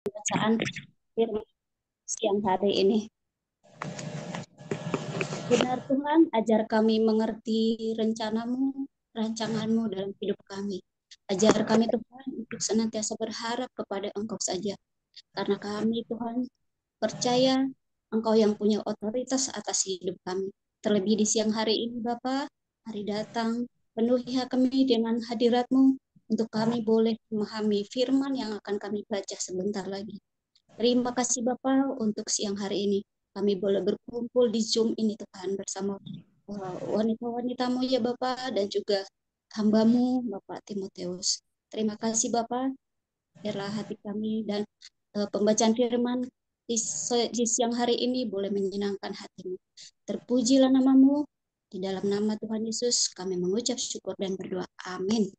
bacaan firman siang hari ini. Benar Tuhan, ajar kami mengerti rencanamu, rancanganmu dalam hidup kami. Ajar kami Tuhan untuk senantiasa berharap kepada Engkau saja. Karena kami Tuhan percaya Engkau yang punya otoritas atas hidup kami. Terlebih di siang hari ini Bapa, hari datang, penuhi kami dengan hadirat-Mu untuk kami boleh memahami firman yang akan kami baca sebentar lagi. Terima kasih Bapak untuk siang hari ini. Kami boleh berkumpul di Zoom ini Tuhan bersama wanita-wanitamu ya Bapak dan juga hambamu Bapak Timoteus. Terima kasih Bapak, biarlah hati kami dan pembacaan firman di siang hari ini boleh menyenangkan hatimu. Terpujilah namamu, di dalam nama Tuhan Yesus kami mengucap syukur dan berdoa. Amin.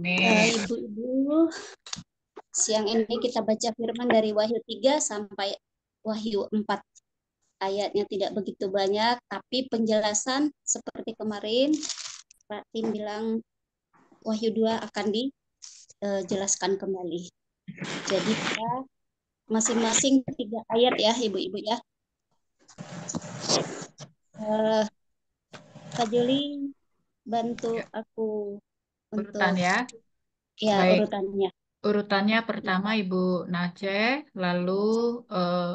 Ibu-ibu, siang ini kita baca firman dari Wahyu 3 sampai Wahyu 4. Ayatnya tidak begitu banyak, tapi penjelasan seperti kemarin Pak Tim bilang Wahyu 2 akan dijelaskan kembali. Jadi kita masing-masing 3 ayat ya ibu-ibu ya. Kak Juli bantu aku Urutan untuk ya. ya Baik, urutannya. urutannya pertama Ibu Nace, lalu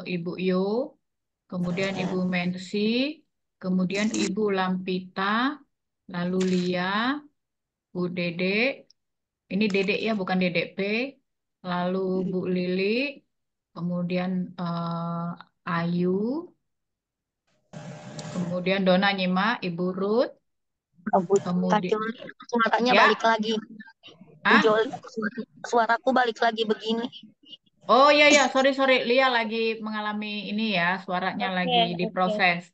Ibu Yo, kemudian Ibu Ya. Mensi, kemudian Ibu Lampita, lalu Lia, Bu Dede, ini Dede ya bukan Dedek P, lalu Bu Lili, kemudian Ayu, kemudian Dona Nyima, Ibu Ruth, Kak kemudian Jul, suaranya ya, balik lagi. Bu ah, Jol, suaraku balik lagi begini. oh iya ya, sorry Lia lagi mengalami ini ya, suaranya lagi Oke. diproses.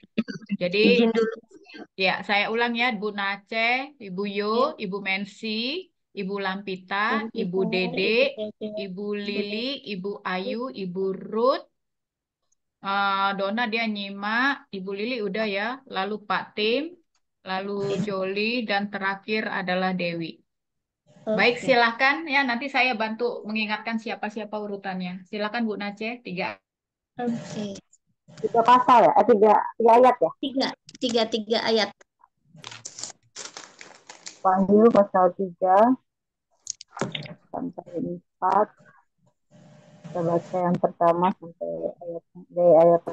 Jadi Izin dulu. ya saya ulang ya, Bu Nace, Ibu Yo, Ya. Ibu Mensi, Ibu Lampita, Dan Ibu kita Dede, Ibu Dede, Ibu Ibu Lili, Dede. Ibu Ayu, Ibu Ruth, Dona dia nyimak, Ibu Lili udah ya, lalu Pak Tim, lalu Joli, dan terakhir adalah Dewi. Baik, Oke. silahkan ya. Nanti saya bantu mengingatkan siapa-siapa urutannya. Silakan Bu Nace, 3. Oke. 3 pasal ya, 3 ayat ya. Tiga ayat. Wahyu pasal 3 sampai 4. Kita baca yang pertama sampai ayat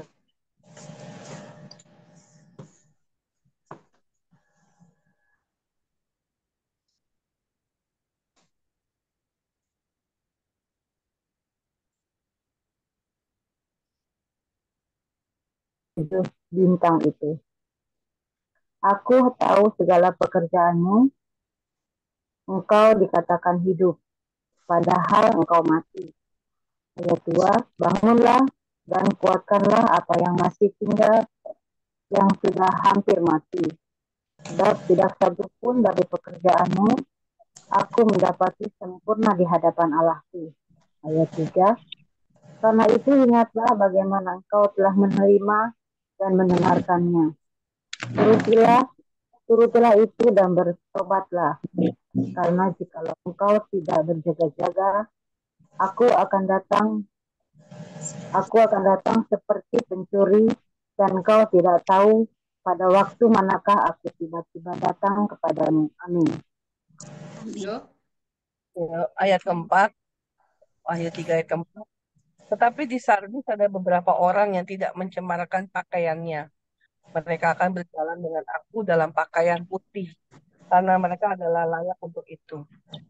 itu bintang itu. Aku tahu segala pekerjaanmu, engkau dikatakan hidup, padahal engkau mati. Ayat 2, bangunlah dan kuatkanlah apa yang masih tinggal, yang sudah hampir mati. Sebab tidak satu pun dari pekerjaanmu aku mendapati sempurna di hadapan Allahku. Ayat 3, karena itu ingatlah bagaimana engkau telah menerima dan mendengarkannya. Turutilah itu dan bertobatlah. Karena jikalau engkau tidak berjaga-jaga, aku akan datang seperti pencuri, dan engkau tidak tahu pada waktu manakah aku tiba-tiba datang kepadamu. Amin. Ayat keempat, Wahyu 3 ayat keempat. Tetapi di Sardis ada beberapa orang yang tidak mencemarkan pakaiannya. Mereka akan berjalan dengan aku dalam pakaian putih, karena mereka adalah layak untuk itu.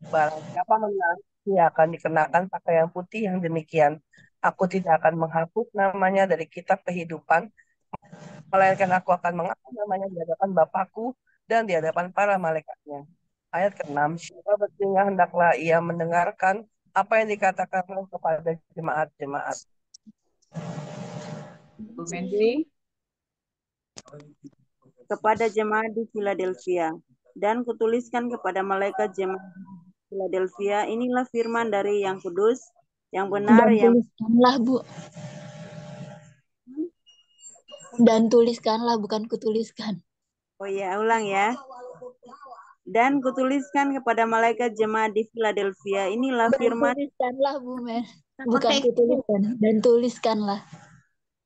Barang siapa menang, dia akan dikenakan pakaian putih yang demikian. Aku tidak akan menghapus namanya dari kitab kehidupan, melainkan aku akan mengangkat namanya di hadapan Bapakku dan di hadapan para malaikatnya. Ayat ke-6, siapa bertelinga hendaklah ia mendengarkan apa yang dikatakan kepada jemaat-jemaat. Bu Mensi. Kepada jemaat di Philadelphia, dan kutuliskan kepada malaikat jemaat di Philadelphia, inilah firman dari yang kudus, yang benar, Dan yang tuliskanlah, Bu. Dan tuliskanlah, bukan kutuliskan. Oh ya, ulang ya. Dan kutuliskan kepada malaikat jemaat di Philadelphia, inilah Dan firman. tuliskanlah, Bu Mer. Bukan kutuliskan. Dan tuliskanlah.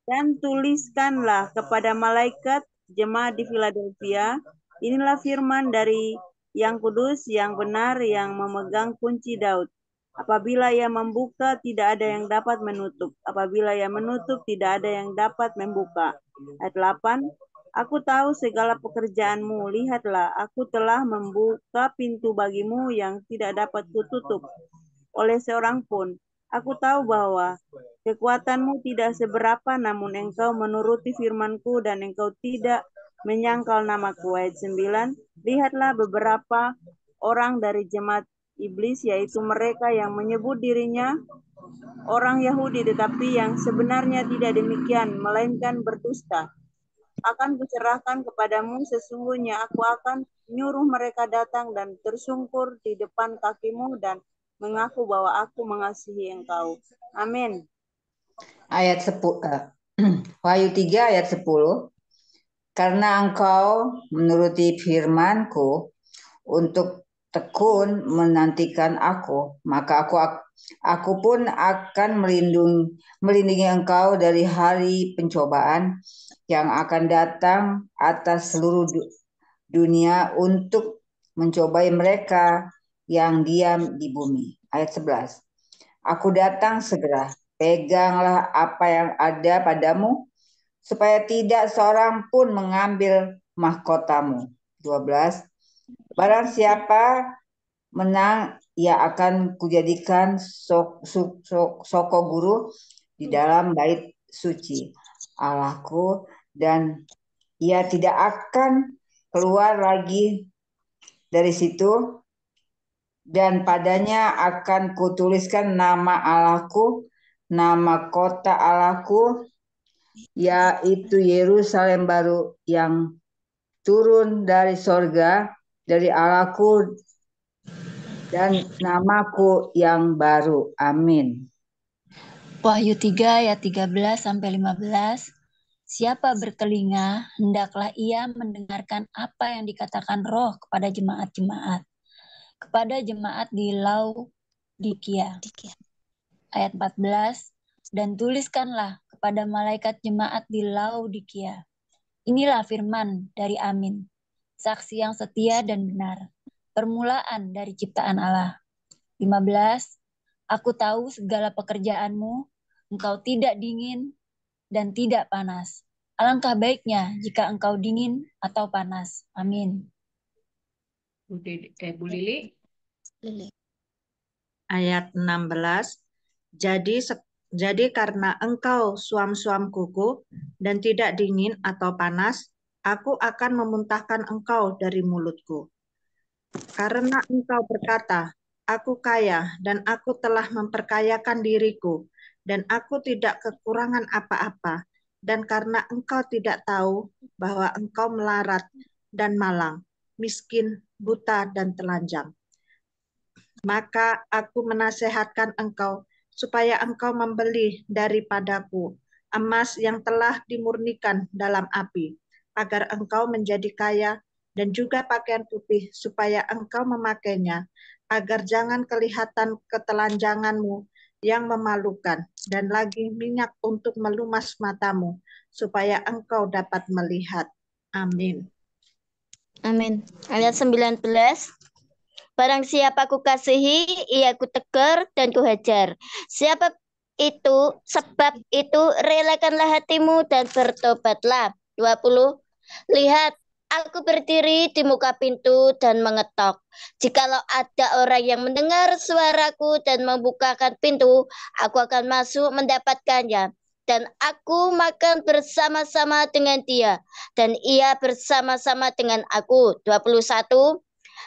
Dan tuliskanlah kepada malaikat jemaat di Philadelphia, inilah firman dari yang kudus, yang benar, yang memegang kunci Daud. Apabila ia membuka, tidak ada yang dapat menutup. Apabila ia menutup, tidak ada yang dapat membuka. Ayat 8, aku tahu segala pekerjaanmu. Lihatlah, aku telah membuka pintu bagimu yang tidak dapat kututup oleh seorang pun. Aku tahu bahwa kekuatanmu tidak seberapa, namun engkau menuruti firmanku dan engkau tidak menyangkal namaku. Ayat 9, lihatlah beberapa orang dari jemaat iblis, yaitu mereka yang menyebut dirinya orang Yahudi, tetapi yang sebenarnya tidak demikian, melainkan berdusta. Akan kuserahkan kepadamu, sesungguhnya aku akan nyuruh mereka datang dan tersungkur di depan kakimu dan mengaku bahwa aku mengasihi engkau. Amin. Ayat 10, Wahyu 3 ayat 10. Karena engkau menuruti firman-Ku untuk tekun menantikan aku, maka aku pun akan melindungi engkau dari hari pencobaan yang akan datang atas seluruh dunia untuk mencobai mereka yang diam di bumi. Ayat 11. Aku datang segera, peganglah apa yang ada padamu, supaya tidak seorang pun mengambil mahkotamu. 12. Barang siapa menang, ia akan kujadikan soko guru di dalam bait suci Allahku, dan ia tidak akan keluar lagi dari situ, dan padanya akan kutuliskan nama Allahku, nama kota Allahku, yaitu Yerusalem baru yang turun dari sorga dari Allahku, dan namaku yang baru. Amin. Wahyu 3 ayat 13-15. Siapa bertelinga, hendaklah ia mendengarkan apa yang dikatakan Roh kepada jemaat-jemaat. Kepada jemaat di Laodikia. Ayat 14. Dan tuliskanlah kepada malaikat jemaat di Laodikia. Inilah firman dari Amin, saksi yang setia dan benar, permulaan dari ciptaan Allah. 15. Aku tahu segala pekerjaanmu, engkau tidak dingin dan tidak panas. Alangkah baiknya jika engkau dingin atau panas. Amin. Bu Lili. Ayat 16. Jadi karena engkau suam-suam kuku dan tidak dingin atau panas, aku akan memuntahkan engkau dari mulutku. Karena engkau berkata, aku kaya dan aku telah memperkayakan diriku, dan aku tidak kekurangan apa-apa, dan karena engkau tidak tahu bahwa engkau melarat dan malang, miskin, buta, dan telanjang, maka aku menasehatkan engkau supaya engkau membeli daripadaku emas yang telah dimurnikan dalam api, agar engkau menjadi kaya, dan juga pakaian putih supaya engkau memakainya, agar jangan kelihatan ketelanjanganmu yang memalukan, dan lagi minyak untuk melumas matamu, supaya engkau dapat melihat. Amin. Amin. Ayat 19. Barang siapa ku kasihi, ia ku tegur dan ku hajar. Sebab itu relakanlah hatimu dan bertobatlah. 20. Lihat, aku berdiri di muka pintu dan mengetok. Jikalau ada orang yang mendengar suaraku dan membukakan pintu, aku akan masuk mendapatkannya. Dan aku makan bersama-sama dengan dia, dan ia bersama-sama dengan aku. 21.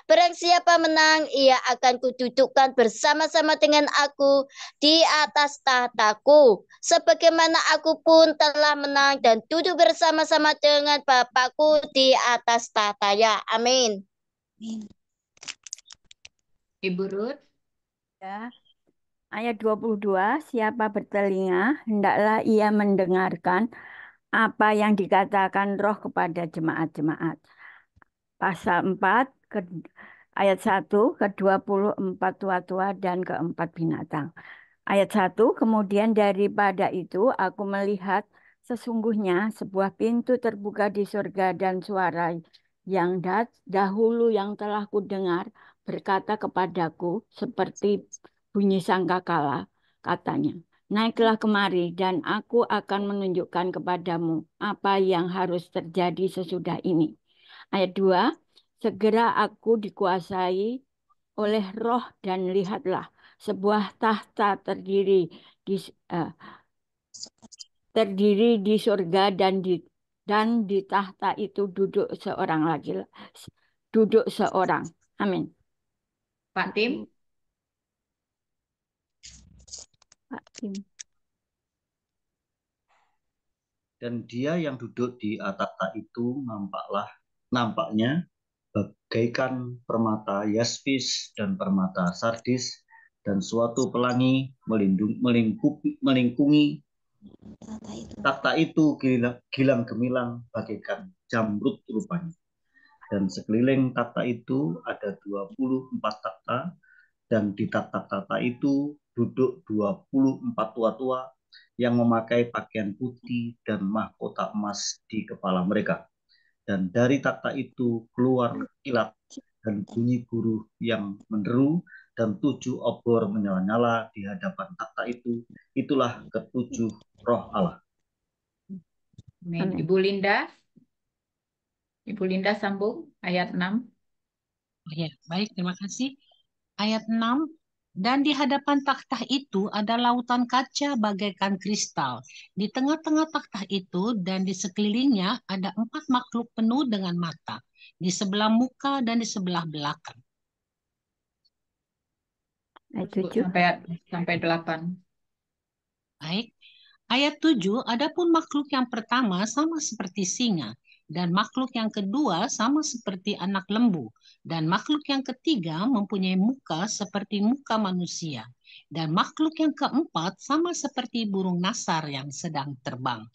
Barang siapa menang, ia akan kududukkan bersama-sama dengan aku di atas tahtaku, sebagaimana aku pun telah menang dan duduk bersama-sama dengan Bapakku di atas tahtanya. Amin. Ibu Ruth. Ya. Ayat 22, siapa bertelinga, hendaklah ia mendengarkan apa yang dikatakan Roh kepada jemaat-jemaat. Pasal 4, ke, ayat 1 ke 24 tua-tua dan keempat binatang. Ayat 1, kemudian daripada itu aku melihat sesungguhnya sebuah pintu terbuka di surga dan suara yang dahulu yang telah kudengar berkata kepadaku seperti bunyi sangkakala, katanya, naiklah kemari dan aku akan menunjukkan kepadamu apa yang harus terjadi sesudah ini. Ayat 2, segera aku dikuasai oleh roh dan lihatlah sebuah tahta di eh, terdiri di surga dan di tahta itu duduk seorang. Amin. Pak Tim, Itu Pak Tim. Dan dia yang duduk di takhta itu nampaknya bagaikan permata yaspis dan permata sardis, dan suatu pelangi melingkungi takhta itu gilang gemilang bagaikan jamrud rupanya. Dan sekeliling takhta itu ada 24 takhta, dan di takhta-takhta itu duduk 24 tua-tua yang memakai pakaian putih dan mahkota emas di kepala mereka. Dan dari takhta itu keluar kilat dan bunyi guru yang menderu, dan 7 obor menyala-nyala di hadapan takhta itu. Itulah ketujuh roh Allah. Amin. Amin. Ibu Linda sambung ayat 6. Ya, baik, terima kasih. Ayat 6. Dan di hadapan takhta itu ada lautan kaca bagaikan kristal. Di tengah-tengah takhta itu dan di sekelilingnya ada 4 makhluk penuh dengan mata, di sebelah muka dan di sebelah belakang. Ayat Sebut 7. sampai 8. Baik. Ayat 7, adapun makhluk yang pertama sama seperti singa, dan makhluk yang kedua sama seperti anak lembu, dan makhluk yang ketiga mempunyai muka seperti muka manusia, dan makhluk yang keempat sama seperti burung nasar yang sedang terbang.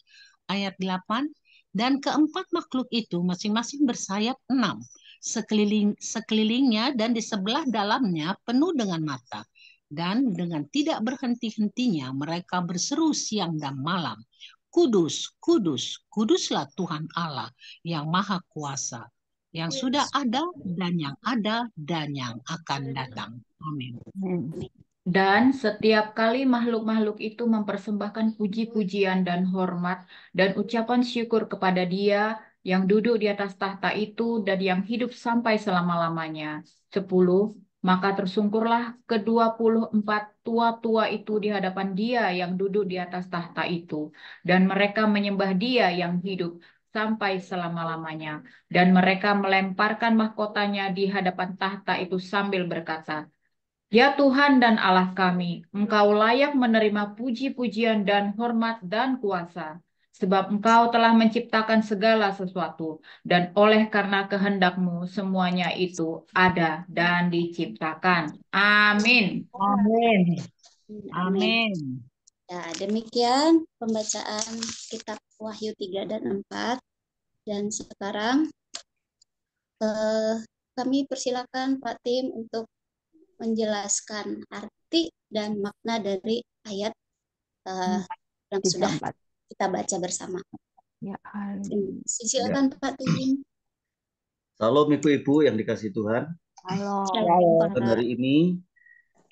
Ayat 8, dan keempat makhluk itu masing-masing bersayap 6, sekelilingnya dan di sebelah dalamnya penuh dengan mata. Dan dengan tidak berhenti-hentinya mereka berseru siang dan malam, Kudus, kudus, kuduslah Tuhan Allah yang Maha Kuasa, yang sudah ada dan yang akan datang. Amin. Dan setiap kali makhluk-makhluk itu mempersembahkan puji-pujian dan hormat dan ucapan syukur kepada Dia yang duduk di atas tahta itu dan yang hidup sampai selama-lamanya. 10. Maka tersungkurlah ke-24 tua-tua itu di hadapan Dia yang duduk di atas tahta itu, dan mereka menyembah Dia yang hidup sampai selama-lamanya. Dan mereka melemparkan mahkotanya di hadapan tahta itu sambil berkata, Ya Tuhan dan Allah kami, Engkau layak menerima puji-pujian dan hormat dan kuasa, sebab Engkau telah menciptakan segala sesuatu, dan oleh karena kehendak-Mu semuanya itu ada dan diciptakan. Amin. Amin. Amin. Amin. Ya, demikian pembacaan kitab Wahyu 3 dan 4. Dan sekarang kami persilakan Pak Tim untuk menjelaskan arti dan makna dari ayat yang sudah 3, 4. kita baca bersama. Ya, Silakan Pak Tim. Salam ibu-ibu yang dikasihi Tuhan. halo. Dan hari ini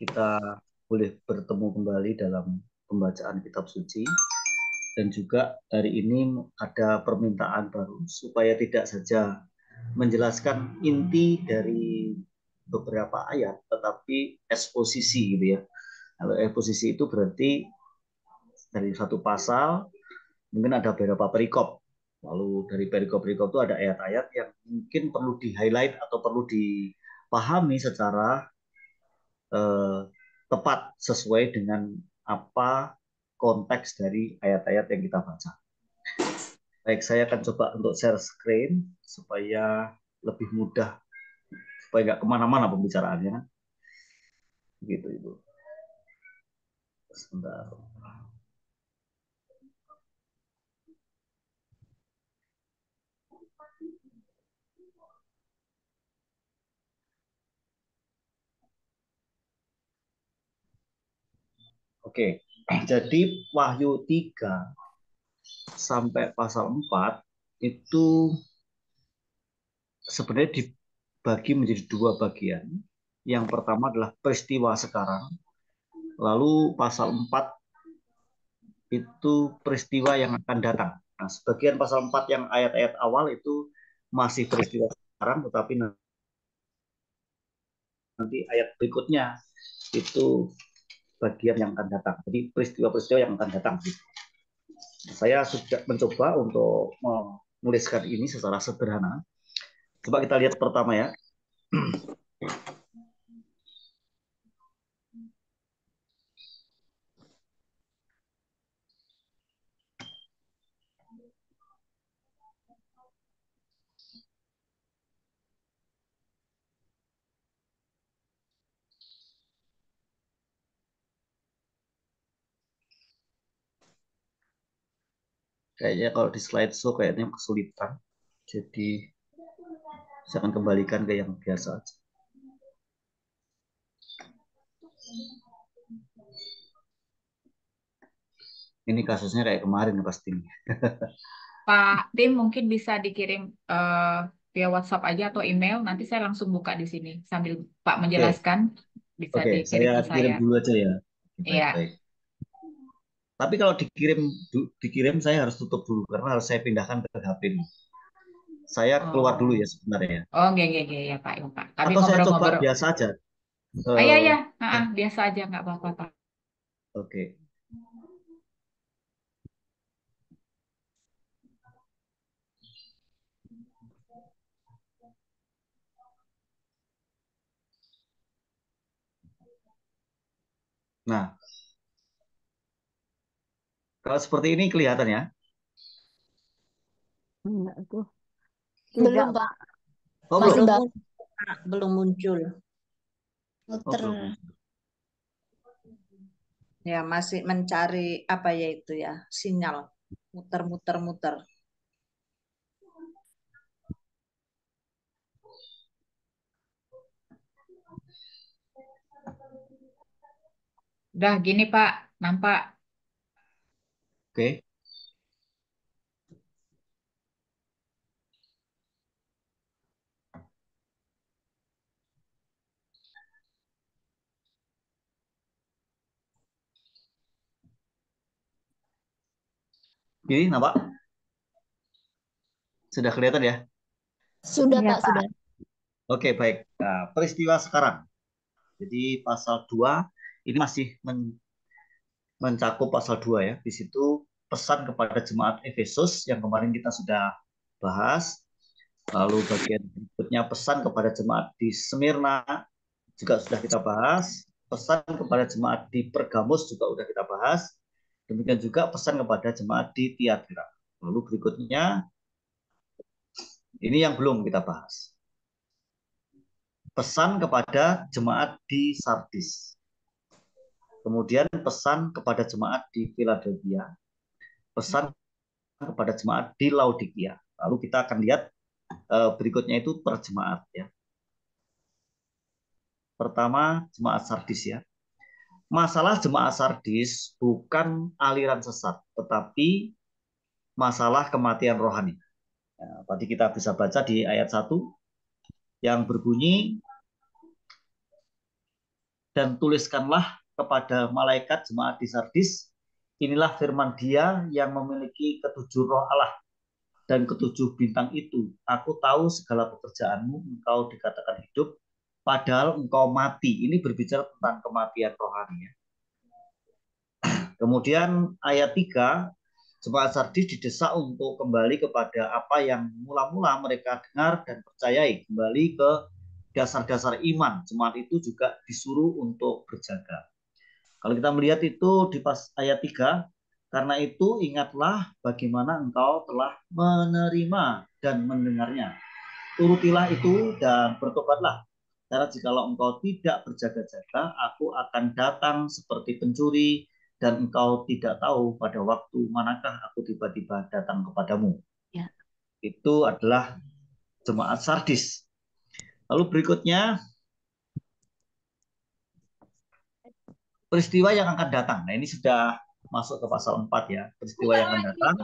kita boleh bertemu kembali dalam pembacaan kitab suci. Dan juga hari ini ada permintaan baru supaya tidak saja menjelaskan inti dari beberapa ayat, tetapi eksposisi gitu ya. Kalau eksposisi itu berarti dari satu pasal mungkin ada beberapa perikop. Lalu dari perikop-perikop itu ada ayat-ayat yang mungkin perlu di-highlight atau perlu dipahami secara tepat sesuai dengan apa konteks dari ayat-ayat yang kita baca. Baik, saya akan coba untuk share screen supaya lebih mudah, supaya nggak kemana-mana pembicaraannya. Begitu, Ibu. Sebentar. Oke, jadi Wahyu 3 sampai pasal 4 itu sebenarnya dibagi menjadi dua bagian. Yang pertama adalah peristiwa sekarang, lalu pasal 4 itu peristiwa yang akan datang. Nah, sebagian pasal 4 yang ayat-ayat awal itu masih peristiwa sekarang, tetapi nanti ayat berikutnya itu bagian yang akan datang. Jadi peristiwa-peristiwa yang akan datang. Saya sudah mencoba untuk menuliskan ini secara sederhana. Coba kita lihat pertama ya. Kayaknya kalau di slideshow kayaknya kesulitan. Jadi saya akan kembalikan ke yang biasa aja. Ini kasusnya kayak kemarin pasti. Pak Tim mungkin bisa dikirim via WhatsApp aja atau email. Nanti saya langsung buka di sini sambil Pak menjelaskan. Bisa Oke, dikirim saya ke kirim saya. dulu aja ya. Iya. Baik. Tapi kalau dikirim saya harus tutup dulu karena harus saya pindahkan ke HP ini. Saya keluar dulu ya sebenarnya. Oh, nggak, ya Pak, ya Pak. Kami Atau saya coba ngobrol-ngobrol. biasa aja. Iya, biasa aja nggak apa-apa Pak. Oke. Nah, kalau seperti ini kelihatan ya? Enggak tuh. Belum, Tidak, Pak. Oh, Masih belum. bagus. Belum muncul. Muter. Ya, masih mencari apa ya itu ya, sinyal. Muter-muter-muter. Udah gini Pak, nampak. Oke. Ini nampak? Sudah kelihatan ya? Sudah, ya, Pak, sudah. Oke, baik. Nah, peristiwa sekarang. Jadi pasal 2 ini masih mencakup pasal 2 ya. Di situ pesan kepada jemaat Efesus yang kemarin kita sudah bahas. Lalu bagian berikutnya pesan kepada jemaat di Smyrna juga sudah kita bahas. Pesan kepada jemaat di Pergamus juga sudah kita bahas. Demikian juga pesan kepada jemaat di Tiatira. Lalu berikutnya ini yang belum kita bahas. Pesan kepada jemaat di Sardis. Kemudian pesan kepada jemaat di Philadelphia. Pesan kepada jemaat di Laodikia. Lalu kita akan lihat berikutnya itu per jemaat ya. Pertama jemaat Sardis ya. Masalah jemaat Sardis bukan aliran sesat, tetapi masalah kematian rohani. Ya, tadi kita bisa baca di ayat 1 yang berbunyi, dan tuliskanlah kepada malaikat jemaat di Sardis, inilah firman Dia yang memiliki ketujuh roh Allah dan ketujuh bintang itu. Aku tahu segala pekerjaanmu, engkau dikatakan hidup, padahal engkau mati. Ini berbicara tentang kematian rohani. Kemudian ayat 3, jemaat Sardis didesak untuk kembali kepada apa yang mula-mula mereka dengar dan percayai, kembali ke dasar-dasar iman. Jemaat itu juga disuruh untuk berjaga. Kalau kita melihat itu di pas ayat 3, karena itu ingatlah bagaimana engkau telah menerima dan mendengarnya. Turutilah itu dan bertobatlah. Karena jikalau engkau tidak berjaga-jaga, aku akan datang seperti pencuri dan engkau tidak tahu pada waktu manakah aku tiba-tiba datang kepadamu. Ya. Itu adalah jemaat Sardis. Lalu berikutnya peristiwa yang akan datang. Nah, ini sudah masuk ke pasal 4 ya. Peristiwa yang akan datang.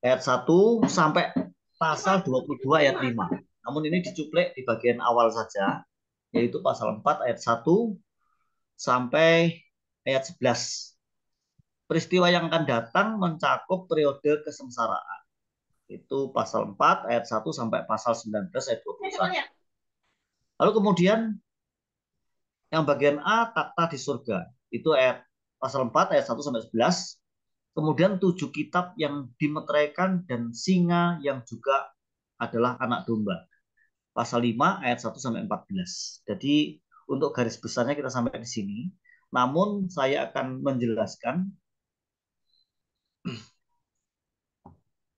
Ayat 1 sampai pasal 22 ayat 5. Namun ini dicuplek di bagian awal saja, yaitu pasal 4 ayat 1 sampai ayat 11. Peristiwa yang akan datang mencakup periode kesengsaraan. Itu pasal 4 ayat 1 sampai pasal 19 ayat 21. Lalu kemudian yang bagian A, takhta di surga. Itu ayat pasal 4 ayat 1 sampai 11. Kemudian 7 kitab yang dimeteraikan dan singa yang juga adalah anak domba. Pasal 5 ayat 1 sampai 14. Jadi untuk garis besarnya kita sampai di sini. Namun saya akan menjelaskan.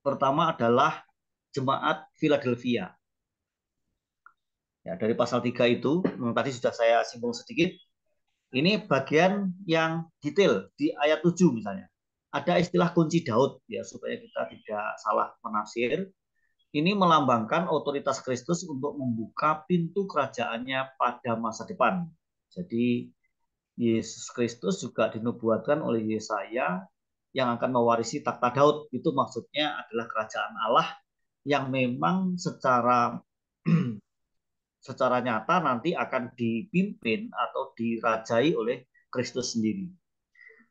Pertama adalah jemaat Philadelphia. Ya, dari pasal 3 itu, tadi sudah saya singgung sedikit. Ini bagian yang detail di ayat 7 misalnya. Ada istilah kunci Daud ya supaya kita tidak salah menafsir. Ini melambangkan otoritas Kristus untuk membuka pintu kerajaannya pada masa depan. Jadi Yesus Kristus juga dinubuatkan oleh Yesaya yang akan mewarisi takhta Daud. Itu maksudnya adalah kerajaan Allah yang memang secara nyata nanti akan dipimpin atau dirajai oleh Kristus sendiri.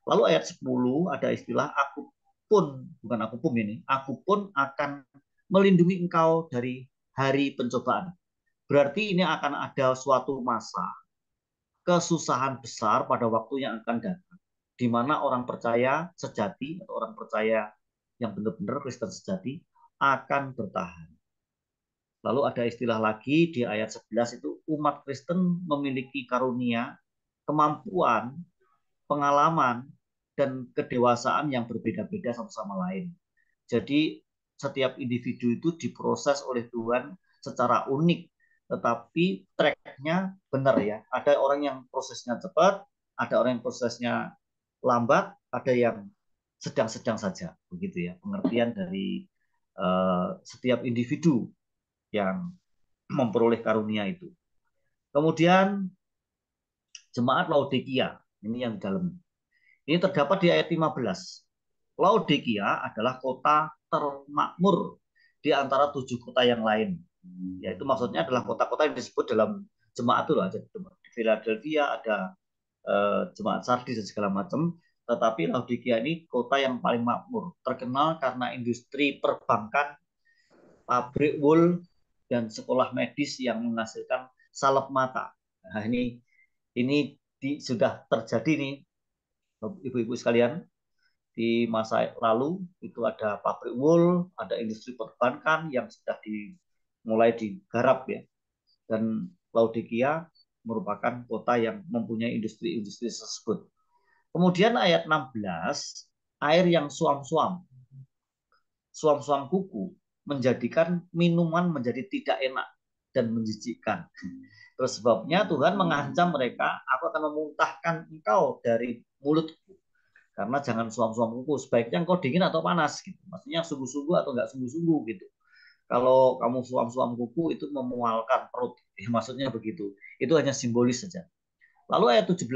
Lalu ayat 10 ada istilah aku pun, bukan aku pun ini, aku pun akan melindungi engkau dari hari pencobaan. Berarti ini akan ada suatu masa kesusahan besar pada waktu yang akan datang, di mana orang percaya sejati atau orang percaya yang benar-benar Kristen sejati akan bertahan. Lalu ada istilah lagi di ayat 11 itu umat Kristen memiliki karunia, kemampuan, pengalaman, dan kedewasaan yang berbeda-beda satu sama lain. Jadi setiap individu itu diproses oleh Tuhan secara unik, tetapi tracknya benar ya. Ada orang yang prosesnya cepat, ada orang yang prosesnya lambat, ada yang sedang-sedang saja, begitu ya. Pengertian dari setiap individu yang memperoleh karunia itu. Kemudian jemaat Laodikia, ini yang di dalam. Ini terdapat di ayat 15. Laodikia adalah kota termakmur di antara 7 kota yang lain. Yaitu maksudnya adalah kota-kota yang disebut dalam jemaat itu. Ada di Philadelphia, ada jemaat Sardis dan segala macam. Tetapi Laodikia ini kota yang paling makmur. Terkenal karena industri perbankan, pabrik wool, dan sekolah medis yang menghasilkan salep mata. Nah, ini sudah terjadi nih, ibu-ibu sekalian. Di masa lalu itu ada pabrik wool, ada industri perbankan yang sudah mulai digarap ya. Dan Laodikia merupakan kota yang mempunyai industri-industri tersebut. Kemudian ayat 16, air yang suam-suam kuku menjadikan minuman menjadi tidak enak dan menjijikkan. Terus sebabnya Tuhan mengancam mereka, aku akan memuntahkan engkau dari mulutku. Karena jangan suam-suam kuku, sebaiknya engkau dingin atau panas gitu. Maksudnya sungguh-sungguh atau enggak sungguh-sungguh gitu. Kalau kamu suam-suam kuku itu memualkan perut, ya, maksudnya begitu. Itu hanya simbolis saja. Lalu ayat 17,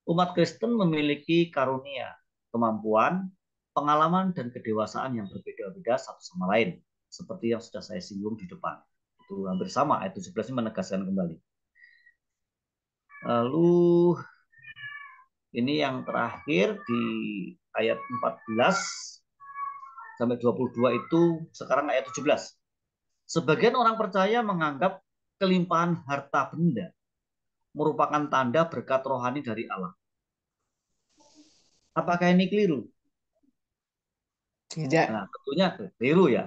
umat Kristen memiliki karunia, kemampuan, pengalaman dan kedewasaan yang berbeda-beda satu sama lain, seperti yang sudah saya singgung di depan. Itu hampir sama, ayat 17 ini menegaskan kembali. Lalu ini yang terakhir di ayat 14 sampai 22 itu sekarang ayat 17. Sebagian orang percaya menganggap kelimpahan harta benda merupakan tanda berkat rohani dari Allah. Apakah ini keliru? Tidak. Nah, tentunya keliru ya.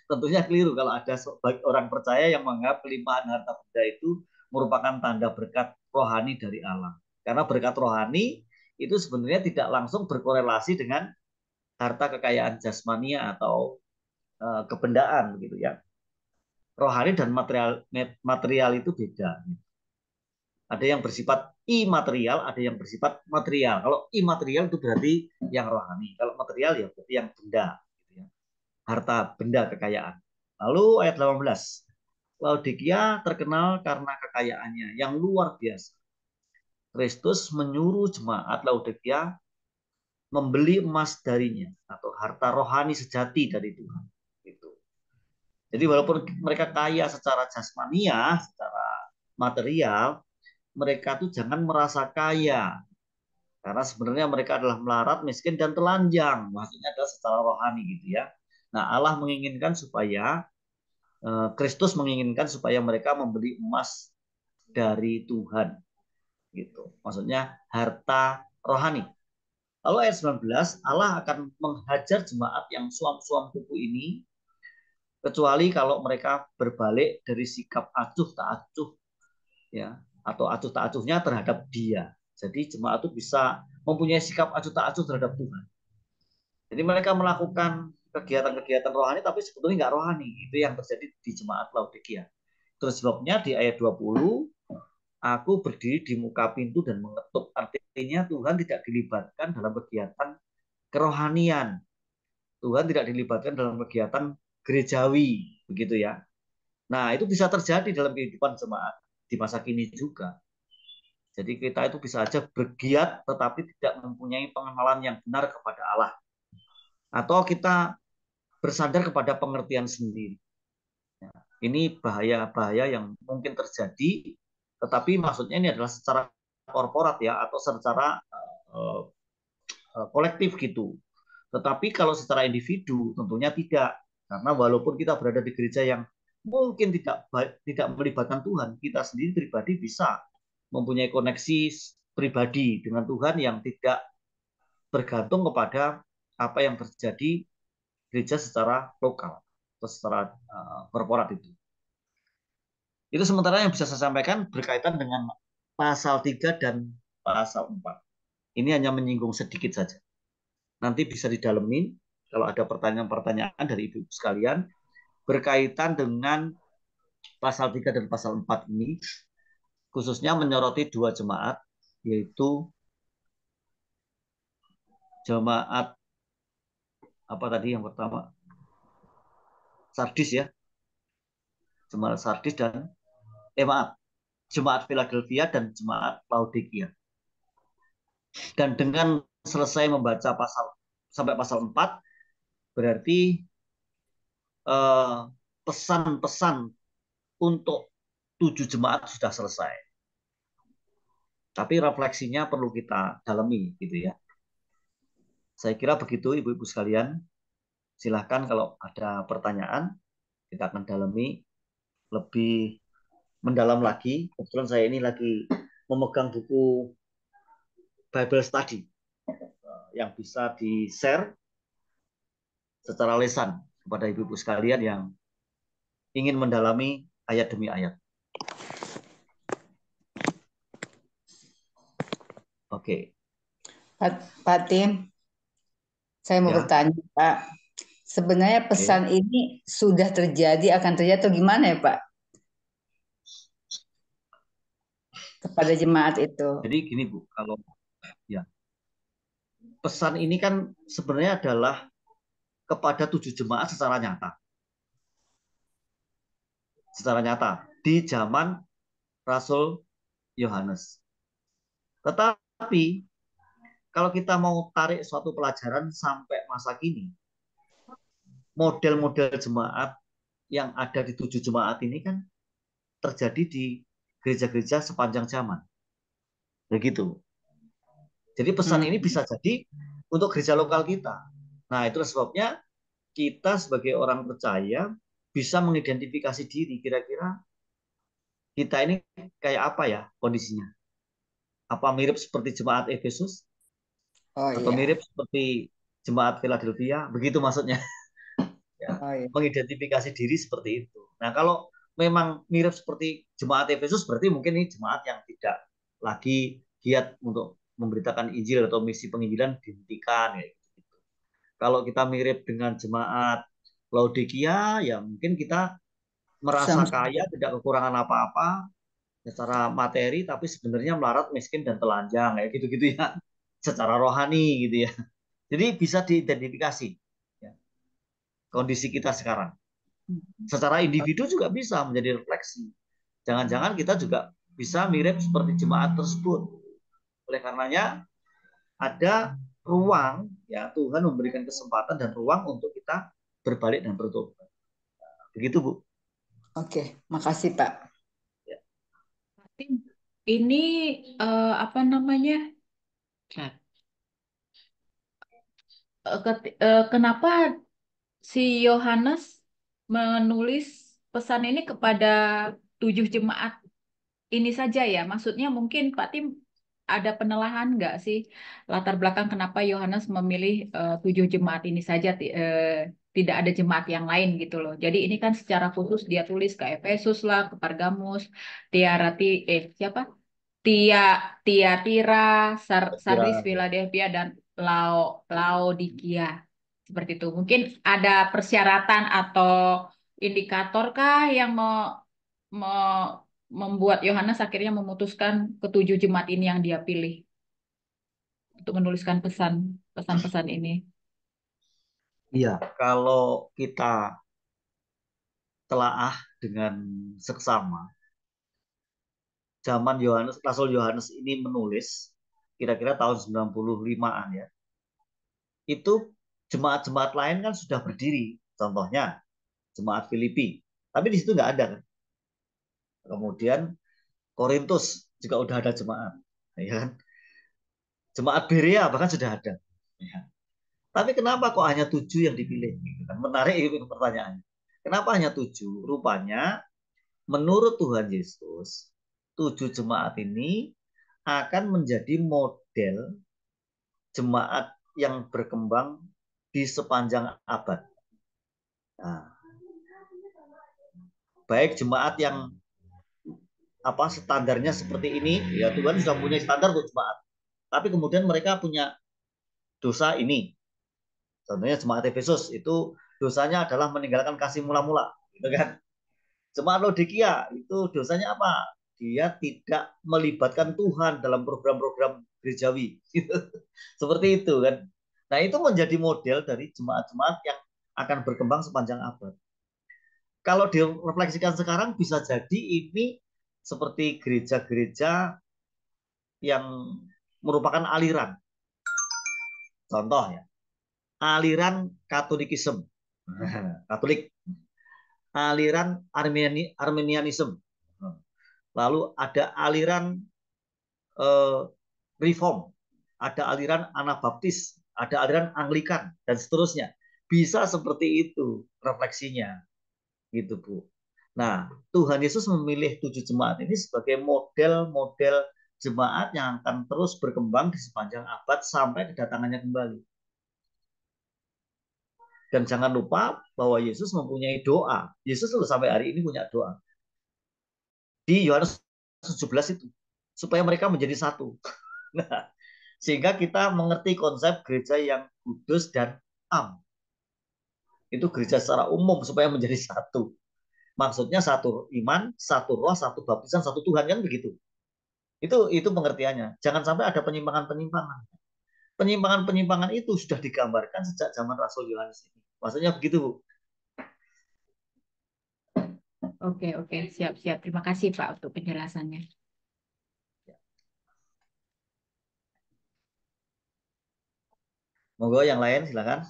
Tentunya keliru kalau ada orang percaya yang menganggap kelimpahan harta benda itu merupakan tanda berkat rohani dari Allah. Karena berkat rohani itu sebenarnya tidak langsung berkorelasi dengan harta kekayaan jasmania atau kebendaan gitu ya. Rohani dan material itu beda. Ada yang bersifat imaterial, ada yang bersifat material. Kalau imaterial itu berarti yang rohani. Kalau material ya berarti yang benda, gitu ya. Harta, benda, kekayaan. Lalu ayat 18. Laodikia terkenal karena kekayaannya yang luar biasa. Kristus menyuruh jemaat Laodikia membeli emas darinya atau harta rohani sejati dari Tuhan. Gitu. Jadi walaupun mereka kaya secara jasmania, secara material, mereka tuh jangan merasa kaya. Karena sebenarnya mereka adalah melarat, miskin, dan telanjang. Maksudnya adalah secara rohani gitu ya. Nah, Allah menginginkan supaya Kristus menginginkan supaya mereka membeli emas dari Tuhan. Gitu. Maksudnya harta rohani. Lalu ayat 19, Allah akan menghajar jemaat yang suam-suam kuku ini, kecuali kalau mereka berbalik dari sikap acuh tak acuh, ya, atau acuh tak acuhnya terhadap Dia. Jadi jemaat itu bisa mempunyai sikap acuh tak acuh terhadap Tuhan. Jadi mereka melakukan kegiatan-kegiatan rohani, tapi sebetulnya nggak rohani. Itu yang terjadi di jemaat Laodikia. Terus sebabnya di ayat 20, aku berdiri di muka pintu dan mengetuk. Artinya Tuhan tidak dilibatkan dalam kegiatan kerohanian. Tuhan tidak dilibatkan dalam kegiatan gerejawi, begitu ya. Nah, itu bisa terjadi dalam kehidupan jemaat di masa kini juga. Jadi kita itu bisa aja bergiat tetapi tidak mempunyai pengenalan yang benar kepada Allah. Atau kita bersandar kepada pengertian sendiri. Ini bahaya-bahaya yang mungkin terjadi, tetapi maksudnya ini adalah secara korporat ya, atau secara kolektif gitu. Tetapi kalau secara individu tentunya tidak, karena walaupun kita berada di gereja yang mungkin tidak melibatkan Tuhan, kita sendiri pribadi bisa mempunyai koneksi pribadi dengan Tuhan yang tidak bergantung kepada apa yang terjadi gereja secara lokal atau secara korporat itu. Itu sementara yang bisa saya sampaikan berkaitan dengan pasal 3 dan pasal 4. Ini hanya menyinggung sedikit saja. Nanti bisa didalemin kalau ada pertanyaan-pertanyaan dari ibu sekalian berkaitan dengan pasal 3 dan pasal 4 ini, khususnya menyoroti dua jemaat, yaitu jemaat apa tadi yang pertama? Sardis ya. Jemaat Sardis dan jemaat Philadelphia dan jemaat Laodikia. Dan dengan selesai membaca sampai pasal 4, berarti pesan-pesan untuk 7 jemaat sudah selesai. Tapi refleksinya perlu kita dalami gitu ya. Saya kira begitu ibu-ibu sekalian. Silahkan kalau ada pertanyaan, kita akan dalami lebih mendalam lagi. Kebetulan saya ini lagi memegang buku Bible Study yang bisa di-share secara lisan kepada ibu-ibu sekalian yang ingin mendalami ayat demi ayat. Oke. Pak Tim, saya mau bertanya, Pak. Sebenarnya pesan ini sudah terjadi, akan terjadi atau gimana ya, Pak? Kepada jemaat itu. Jadi gini Bu, kalau ya pesan ini kan sebenarnya adalah kepada 7 jemaat secara nyata. Secara nyata di zaman Rasul Yohanes. Tetapi kalau kita mau tarik suatu pelajaran sampai masa kini, model-model jemaat yang ada di 7 jemaat ini kan terjadi di gereja-gereja sepanjang zaman. Begitu. Jadi pesan ini bisa jadi untuk gereja lokal kita. Nah, itulah sebabnya kita sebagai orang percaya bisa mengidentifikasi diri. Kira-kira kita ini kayak apa ya kondisinya? Apa mirip seperti jemaat Efesus? Atau mirip seperti jemaat Philadelphia? Begitu maksudnya. Ya, mengidentifikasi diri seperti itu. Nah, kalau memang mirip seperti jemaat Efesus, berarti mungkin ini jemaat yang tidak lagi giat untuk memberitakan Injil atau misi penginjilan dihentikan. Ya, gitu. Kalau kita mirip dengan jemaat Laodikia, ya mungkin kita merasa kaya, tidak kekurangan apa-apa secara materi, tapi sebenarnya melarat, miskin, dan telanjang, kayak gitu-gitu ya, secara rohani gitu ya. Jadi bisa diidentifikasi ya, kondisi kita sekarang. Secara individu juga bisa menjadi refleksi. Jangan-jangan kita juga bisa mirip seperti jemaat tersebut. Oleh karenanya ada ruang, ya Tuhan memberikan kesempatan dan ruang untuk kita berbalik dan bertobat. Begitu, Bu. Oke, makasih Pak. Ya. Ini apa namanya? Kenapa si Yohanes menulis pesan ini kepada 7 jemaat ini saja ya? Maksudnya mungkin Pak Tim ada penelahan nggak sih latar belakang kenapa Yohanes memilih 7 jemaat ini saja, tidak ada jemaat yang lain gitu loh. Jadi ini kan secara khusus dia tulis ke Efesus lah, ke Pergamus, siapa? Tia Tiatira, Sardis, Kira Philadelphia, dan Laodikia. Seperti itu. Mungkin ada persyaratan atau indikator kah yang me- membuat Yohanes akhirnya memutuskan ke 7 jemaat ini yang dia pilih untuk menuliskan pesan-pesan ini. Iya, kalau kita telaah dengan seksama, zaman Rasul Yohanes ini menulis kira-kira tahun 95-an ya. Itu jemaat-jemaat lain kan sudah berdiri. Contohnya jemaat Filipi. Tapi di situ nggak ada kan. Kemudian Korintus juga udah ada jemaat. Ya kan? Jemaat Berea bahkan sudah ada. Ya. Tapi kenapa kok hanya 7 yang dipilih? Menarik itu pertanyaannya. Kenapa hanya 7? Rupanya menurut Tuhan Yesus, 7 jemaat ini akan menjadi model jemaat yang berkembang di sepanjang abad. Nah, baik jemaat yang standarnya seperti ini, ya Tuhan sudah punya standar untuk jemaat. Tapi kemudian mereka punya dosa ini. Contohnya jemaat Efesus itu dosanya adalah meninggalkan kasih mula-mula, gitu kan? Jemaat Laodikia itu dosanya apa? Dia tidak melibatkan Tuhan dalam program-program gerejawi. Seperti itu kan. Nah, itu menjadi model dari jemaat-jemaat yang akan berkembang sepanjang abad. Kalau direfleksikan sekarang bisa jadi ini seperti gereja-gereja yang merupakan aliran. Contoh ya, aliran Katolikisme, Katolik, aliran Armenianisme, lalu ada aliran Reform, ada aliran Anabaptis, ada aliran Anglikan, dan seterusnya. Bisa seperti itu refleksinya, gitu Bu. Nah, Tuhan Yesus memilih 7 jemaat ini sebagai model-model jemaat yang akan terus berkembang di sepanjang abad sampai kedatangannya kembali. Dan jangan lupa bahwa Yesus mempunyai doa. Yesus sampai hari ini punya doa. Di Yohanes 17 itu. Supaya mereka menjadi satu. Nah, sehingga kita mengerti konsep gereja yang kudus dan am. Itu gereja secara umum supaya menjadi satu. Maksudnya satu iman, satu roh, satu baptisan, satu Tuhan, kan begitu. Itu pengertiannya. Jangan sampai ada penyimpangan-penyimpangan. Penyimpangan-penyimpangan itu sudah digambarkan sejak zaman Rasul Yohanes ini. Maksudnya begitu, Bu. Oke, siap-siap. Terima kasih Pak untuk penjelasannya. Monggo yang lain silakan.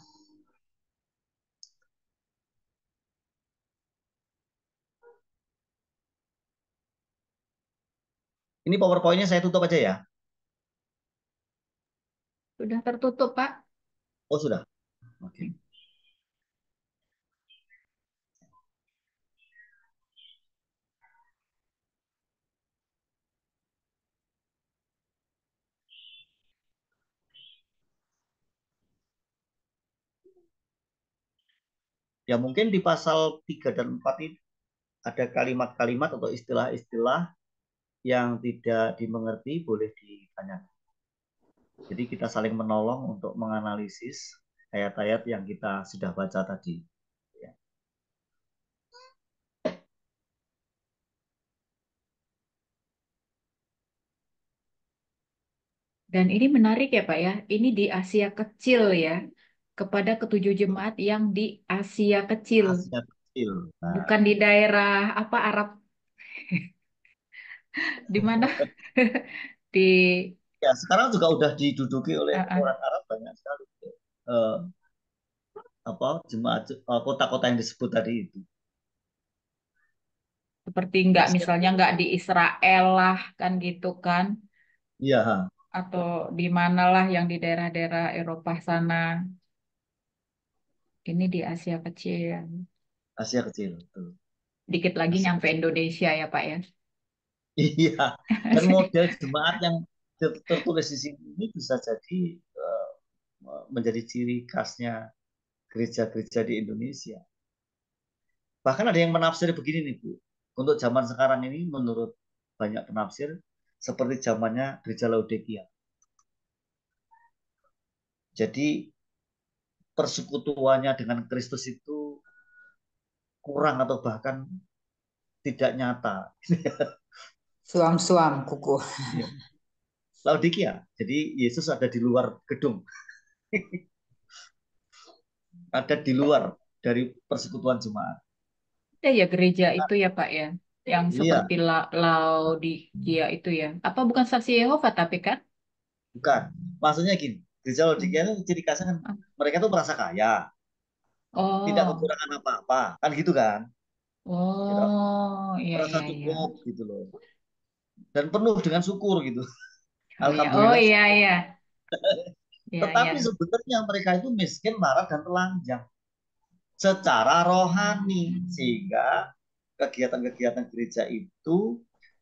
Ini PowerPoint-nya saya tutup aja ya. Sudah tertutup, Pak. Oh, sudah. Oke. Ya mungkin di pasal 3 dan 4 ini ada kalimat-kalimat atau istilah-istilah yang tidak dimengerti, boleh ditanyakan. Jadi kita saling menolong untuk menganalisis ayat-ayat yang kita sudah baca tadi. Ya. Dan ini menarik ya Pak ya, ini di Asia Kecil ya, kepada ke 7 jemaat yang di Asia Kecil, Asia kecil. Nah, bukan di daerah apa Arab, di mana? Di Ya, sekarang juga udah diduduki oleh Ah, ah. orang Arab banyak sekali. Eh, jemaat kota-kota yang disebut tadi itu. Seperti nggak, Mesir misalnya itu. nggak di Israel lah kan gitu kan, Iya, ha. atau di manalah yang di daerah-daerah Eropa sana. Ini di Asia kecil. Asia kecil. Tuh. Dikit lagi Asia nyampe kecil. Indonesia ya Pak ya. Iya. Dan model jemaat yang tertulis di sini ini bisa jadi menjadi ciri khasnya gereja-gereja di Indonesia. Bahkan ada yang menafsir begini nih Bu. Untuk zaman sekarang ini menurut banyak penafsir seperti zamannya gereja Laodikia. Jadi persekutuannya dengan Kristus itu kurang atau bahkan tidak nyata. Suam-suam kuku. Iya. Laodikia. Jadi Yesus ada di luar gedung. Ada di luar dari persekutuan jemaat. Ada ya gereja itu ya Pak ya, yang Iya, seperti Laodikia itu ya. Apa bukan saksi Yehova tapi kan? bukan. Maksudnya gini, gereja Laodikia itu ciri khasnya kan mereka tuh merasa kaya, tidak Oh, kekurangan apa-apa, kan gitu kan? Gitu. oh, iya Merasa iya iya. cukup gitu loh. Dan penuh dengan syukur gitu. Oh iya, oh Alhamdulillah. iya iya, iya Tetapi iya. sebenarnya mereka itu miskin, marah, dan telanjang secara rohani, sehingga kegiatan-kegiatan gereja itu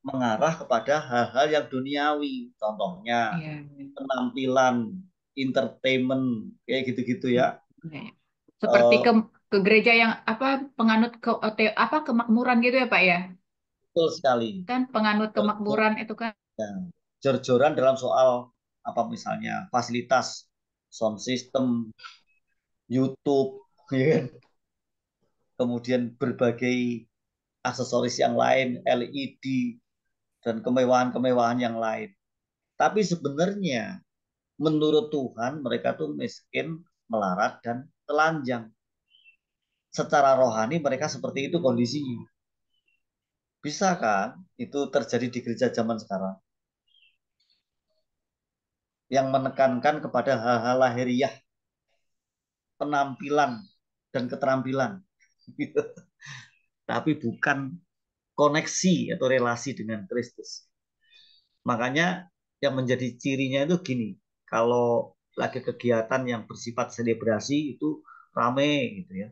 mengarah kepada hal-hal yang duniawi, contohnya Iya, penampilan, entertainment, kayak gitu-gitu ya. iya, iya. Seperti Eh, ke gereja yang apa penganut apa kemakmuran gitu ya Pak ya? betul sekali. Kan penganut kemakmuran itu kan. Ya, jor-joran dalam soal apa misalnya fasilitas sound system, YouTube, ya kan? Kemudian berbagai aksesoris yang lain, LED, dan kemewahan-kemewahan yang lain. Tapi sebenarnya menurut Tuhan mereka tuh miskin, melarat, dan telanjang. Secara rohani mereka seperti itu kondisinya. Bisa kan itu terjadi di gereja zaman sekarang yang menekankan kepada hal-hal lahiriah, penampilan, dan keterampilan. Tapi bukan koneksi atau relasi dengan Kristus. Makanya yang menjadi cirinya itu gini, kalau lagi kegiatan yang bersifat selebrasi itu rame gitu ya,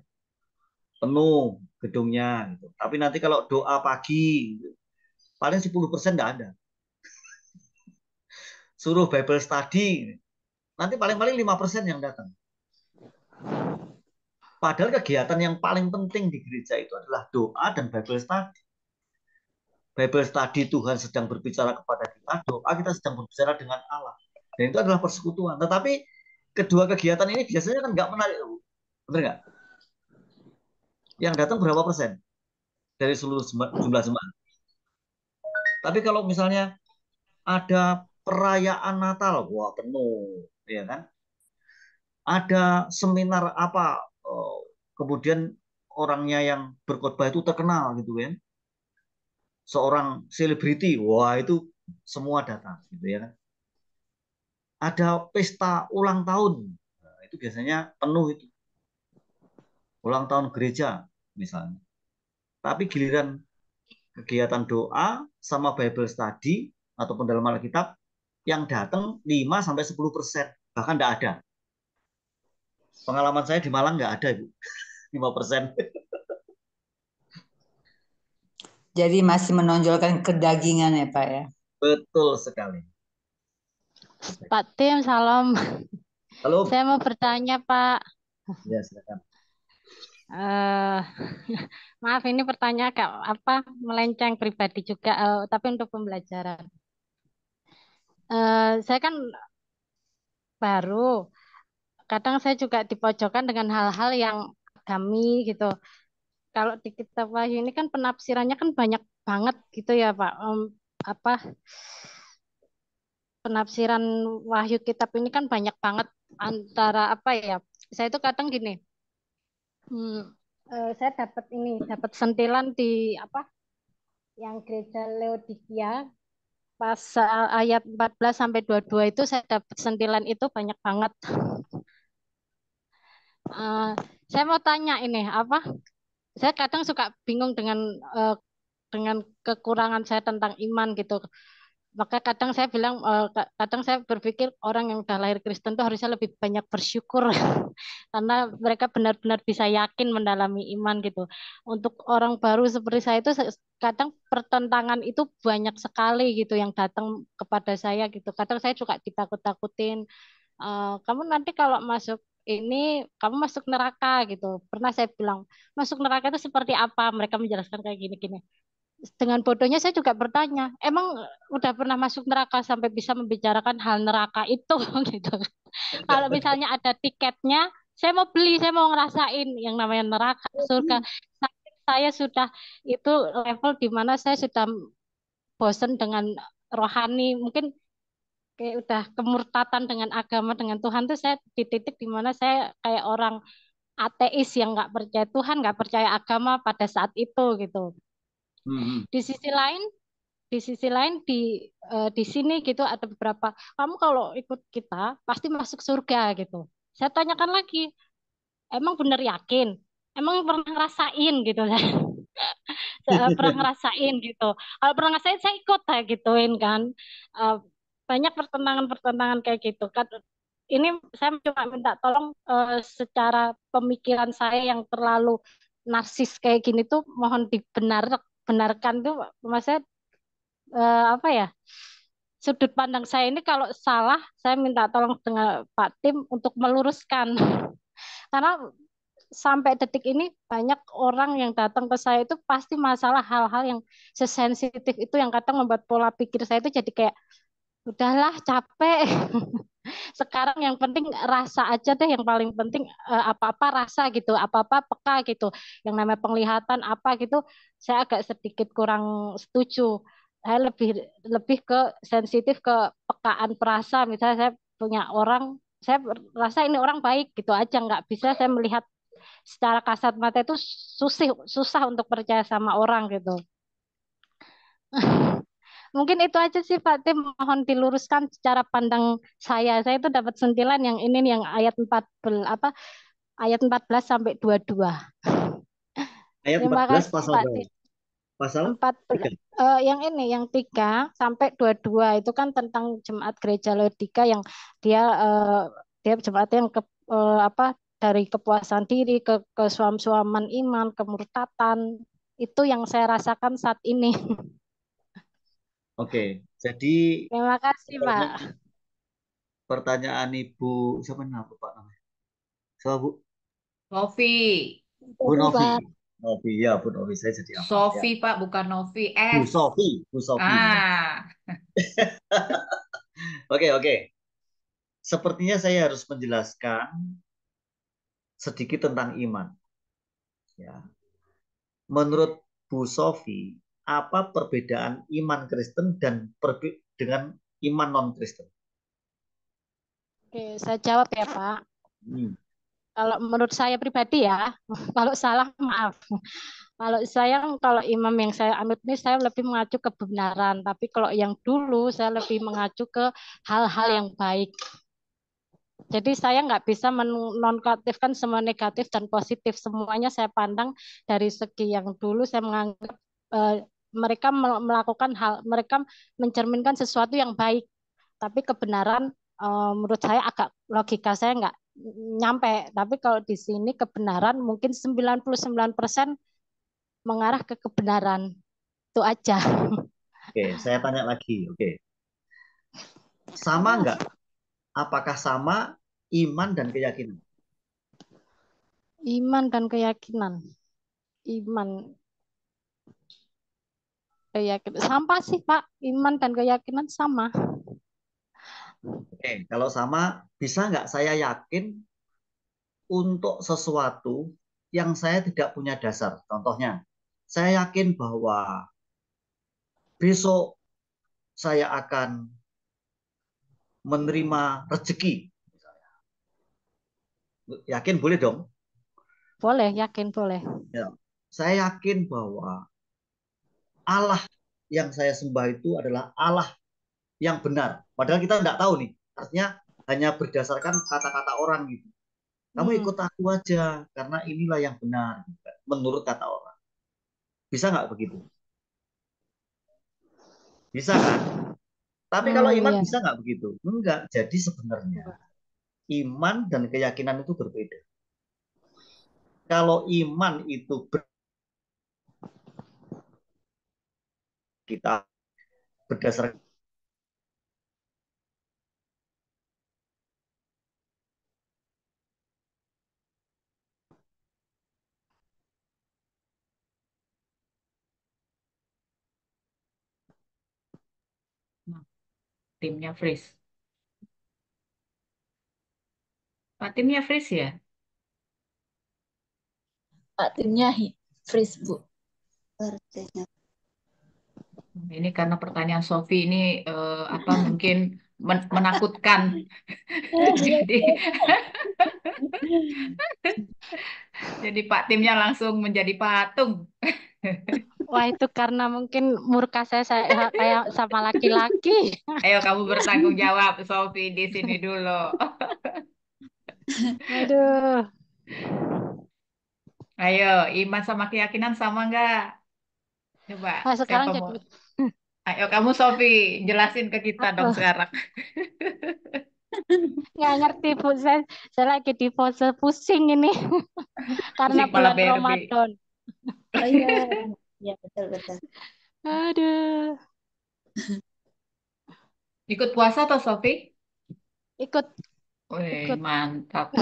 penuh gedungnya gitu. Tapi nanti kalau doa pagi gitu, paling 10% nggak ada. Suruh Bible study, nanti paling-paling 5% yang datang. Padahal kegiatan yang paling penting di gereja itu adalah doa dan Bible study. Bible study Tuhan sedang berbicara kepada kita, doa kita sedang berbicara dengan Allah. Dan itu adalah persekutuan. Tetapi kedua kegiatan ini biasanya kan nggak menarik. Benar nggak? Yang datang berapa persen dari seluruh jumlah jemaat? Tapi kalau misalnya ada perayaan Natal, wah penuh, ya kan? Ada seminar apa, kemudian orangnya yang berkhotbah itu terkenal gitu kan? Seorang selebriti, wah itu semua datang, gitu ya kan? Ada pesta ulang tahun, nah, itu biasanya penuh itu, ulang tahun gereja misalnya. Tapi giliran kegiatan doa sama Bible study ataupun dalam Alkitab yang datang 5-10%, bahkan tidak ada. Pengalaman saya di Malang nggak ada, Ibu. 5%. Jadi masih menonjolkan kedagingan ya Pak ya. Betul sekali. Pak Tim, salam. Halo. Saya mau bertanya, Pak. Ya, silakan. Maaf, ini pertanyaan apa melenceng pribadi juga, tapi untuk pembelajaran. Saya kan baru, kadang saya juga dipojokkan dengan hal-hal yang agami gitu. Kalau di kitab Wahyu ini kan penafsirannya kan banyak banget gitu ya, Pak. Apa penafsiran Wahyu kitab ini kan banyak banget antara apa ya? Saya itu kadang gini. Saya dapat sentilan di apa yang gereja Laodikia Pas ayat 14 sampai 22 itu saya dapat sentilan itu banyak banget. Eh, saya mau tanya ini apa? Saya kadang suka bingung dengan kekurangan saya tentang iman gitu. Maka kadang saya bilang, kadang saya berpikir orang yang udah lahir Kristen tuh harusnya lebih banyak bersyukur karena mereka benar-benar bisa yakin mendalami iman gitu. Untuk orang baru seperti saya itu kadang pertentangan itu banyak sekali gitu yang datang kepada saya gitu. Kadang saya juga ditakut-takutin. Kamu nanti kalau masuk ini kamu masuk neraka gitu. Pernah saya bilang masuk neraka itu seperti apa? Mereka menjelaskan kayak gini-gini. Dengan bodohnya saya juga bertanya, emang udah pernah masuk neraka sampai bisa membicarakan hal neraka itu gitu. Kalau misalnya ada tiketnya, saya mau beli, saya mau ngerasain yang namanya neraka, surga. Saya sudah itu level di mana saya sudah bosan dengan rohani, mungkin kayak udah kemurtatan dengan agama dengan Tuhan tuh saya di titik di mana saya kayak orang ateis yang nggak percaya Tuhan, nggak percaya agama pada saat itu gitu. Di sisi lain di sini gitu ada beberapa kamu kalau ikut kita pasti masuk surga gitu. Saya tanyakan lagi, emang bener yakin? Emang pernah ngerasain gitu saya. Pernah ngerasain gitu. Kalau pernah ngerasain saya ikut saya gituin kan. Eh, Banyak pertentangan-pertentangan kayak gitu kan. Ini saya cuma minta tolong secara pemikiran saya yang terlalu narsis kayak gini tuh mohon benarkan tuh maksudnya apa ya, sudut pandang saya ini kalau salah saya minta tolong dengan Pak Tim untuk meluruskan karena sampai detik ini banyak orang yang datang ke saya itu pasti masalah hal-hal yang sesensitif itu yang kadang membuat pola pikir saya itu jadi kayak udahlah capek. Sekarang yang penting rasa aja deh, yang paling penting apa-apa rasa gitu, apa-apa peka gitu. Yang namanya penglihatan apa gitu, saya agak sedikit kurang setuju. Saya lebih lebih ke sensitif ke pekaan perasa. Misalnya saya punya orang, saya rasa ini orang baik gitu aja, nggak bisa saya melihat secara kasat mata itu susah untuk percaya sama orang gitu. Mungkin itu aja sih Pak Tim, mohon diluruskan secara pandang saya. Saya itu dapat sentilan yang ini yang ayat 14 apa ayat 14 sampai 22. Ayat Terima 14 kasih pasal Pak berapa? Tim. Pasal 4 3. Yang ini yang 3 sampai 22 itu kan tentang jemaat gereja Laodikia yang dia dia jemaat yang apa dari kepuasan diri ke suam-suaman iman, kemurtatan. Itu yang saya rasakan saat ini. Oke, jadi Terima kasih Pak. pertanyaan Ibu siapa nama Pak namanya? Siapa Bu? Novi. Bu Novi. Novi ya, Bu Novi saya jadi apa? Sofi Ya. Pak, bukan Novi. Bu S. Sofi, Bu Sofi. Oke. Sepertinya saya harus menjelaskan sedikit tentang iman. Ya. Menurut Bu Sofi, apa perbedaan iman Kristen dan dengan iman non-Kristen? Oke, saya jawab ya Pak. Kalau menurut saya pribadi ya, kalau salah maaf. Kalau imam yang saya anut ini saya lebih mengacu ke kebenaran, tapi kalau yang dulu saya lebih mengacu ke hal-hal yang baik. Jadi saya nggak bisa menonkatifkan semua negatif dan positif. Semuanya saya pandang dari segi yang dulu saya menganggap mereka melakukan mereka mencerminkan sesuatu yang baik. Tapi kebenaran menurut saya agak logika saya nggak nyampe. Tapi kalau di sini kebenaran mungkin 99% mengarah ke kebenaran. Itu aja. Oke, saya tanya lagi. Oke. Sama nggak? Apakah sama iman dan keyakinan? Iman dan keyakinan. Iman. Keyakinan. Sama sih, Pak. Iman dan keyakinan sama. Oke, kalau sama, bisa nggak saya yakin untuk sesuatu yang saya tidak punya dasar? Contohnya, saya yakin bahwa besok saya akan menerima rezeki. Yakin boleh dong? Boleh, yakin boleh. Ya. Saya yakin bahwa Allah yang saya sembah itu adalah Allah yang benar. Padahal kita nggak tahu nih. Artinya hanya berdasarkan kata-kata orang gitu. Kamu ikut aku aja karena inilah yang benar menurut kata orang. Bisa nggak begitu? Bisa kan? Tapi kalau iman Iya. bisa nggak begitu? Enggak. Jadi sebenarnya iman dan keyakinan itu berbeda. Kalau iman itu kita berdasarkan Timnya freeze. Pak timnya freeze ya? Pak timnya freeze, Bu. Ini karena pertanyaan Sofi ini apa mungkin menakutkan. Jadi jadi Pak timnya langsung menjadi patung. Wah, itu karena mungkin murka saya kayak sama laki-laki. Ayo kamu bertanggung jawab, Sofi, di sini dulu. Aduh. Ayo, iman sama keyakinan sama nggak? Coba, Nah, sekarang siapa mau? jadi Ayo kamu, Sofi, jelasin ke kita dong aku sekarang. nggak ngerti, Bu. Saya lagi di fase pusing ini karena Pusing kepala bulan Barbie. Ramadan. Oh iya, ya betul. Aduh. Ikut puasa atau Sofi? Ikut. Wih, mantap.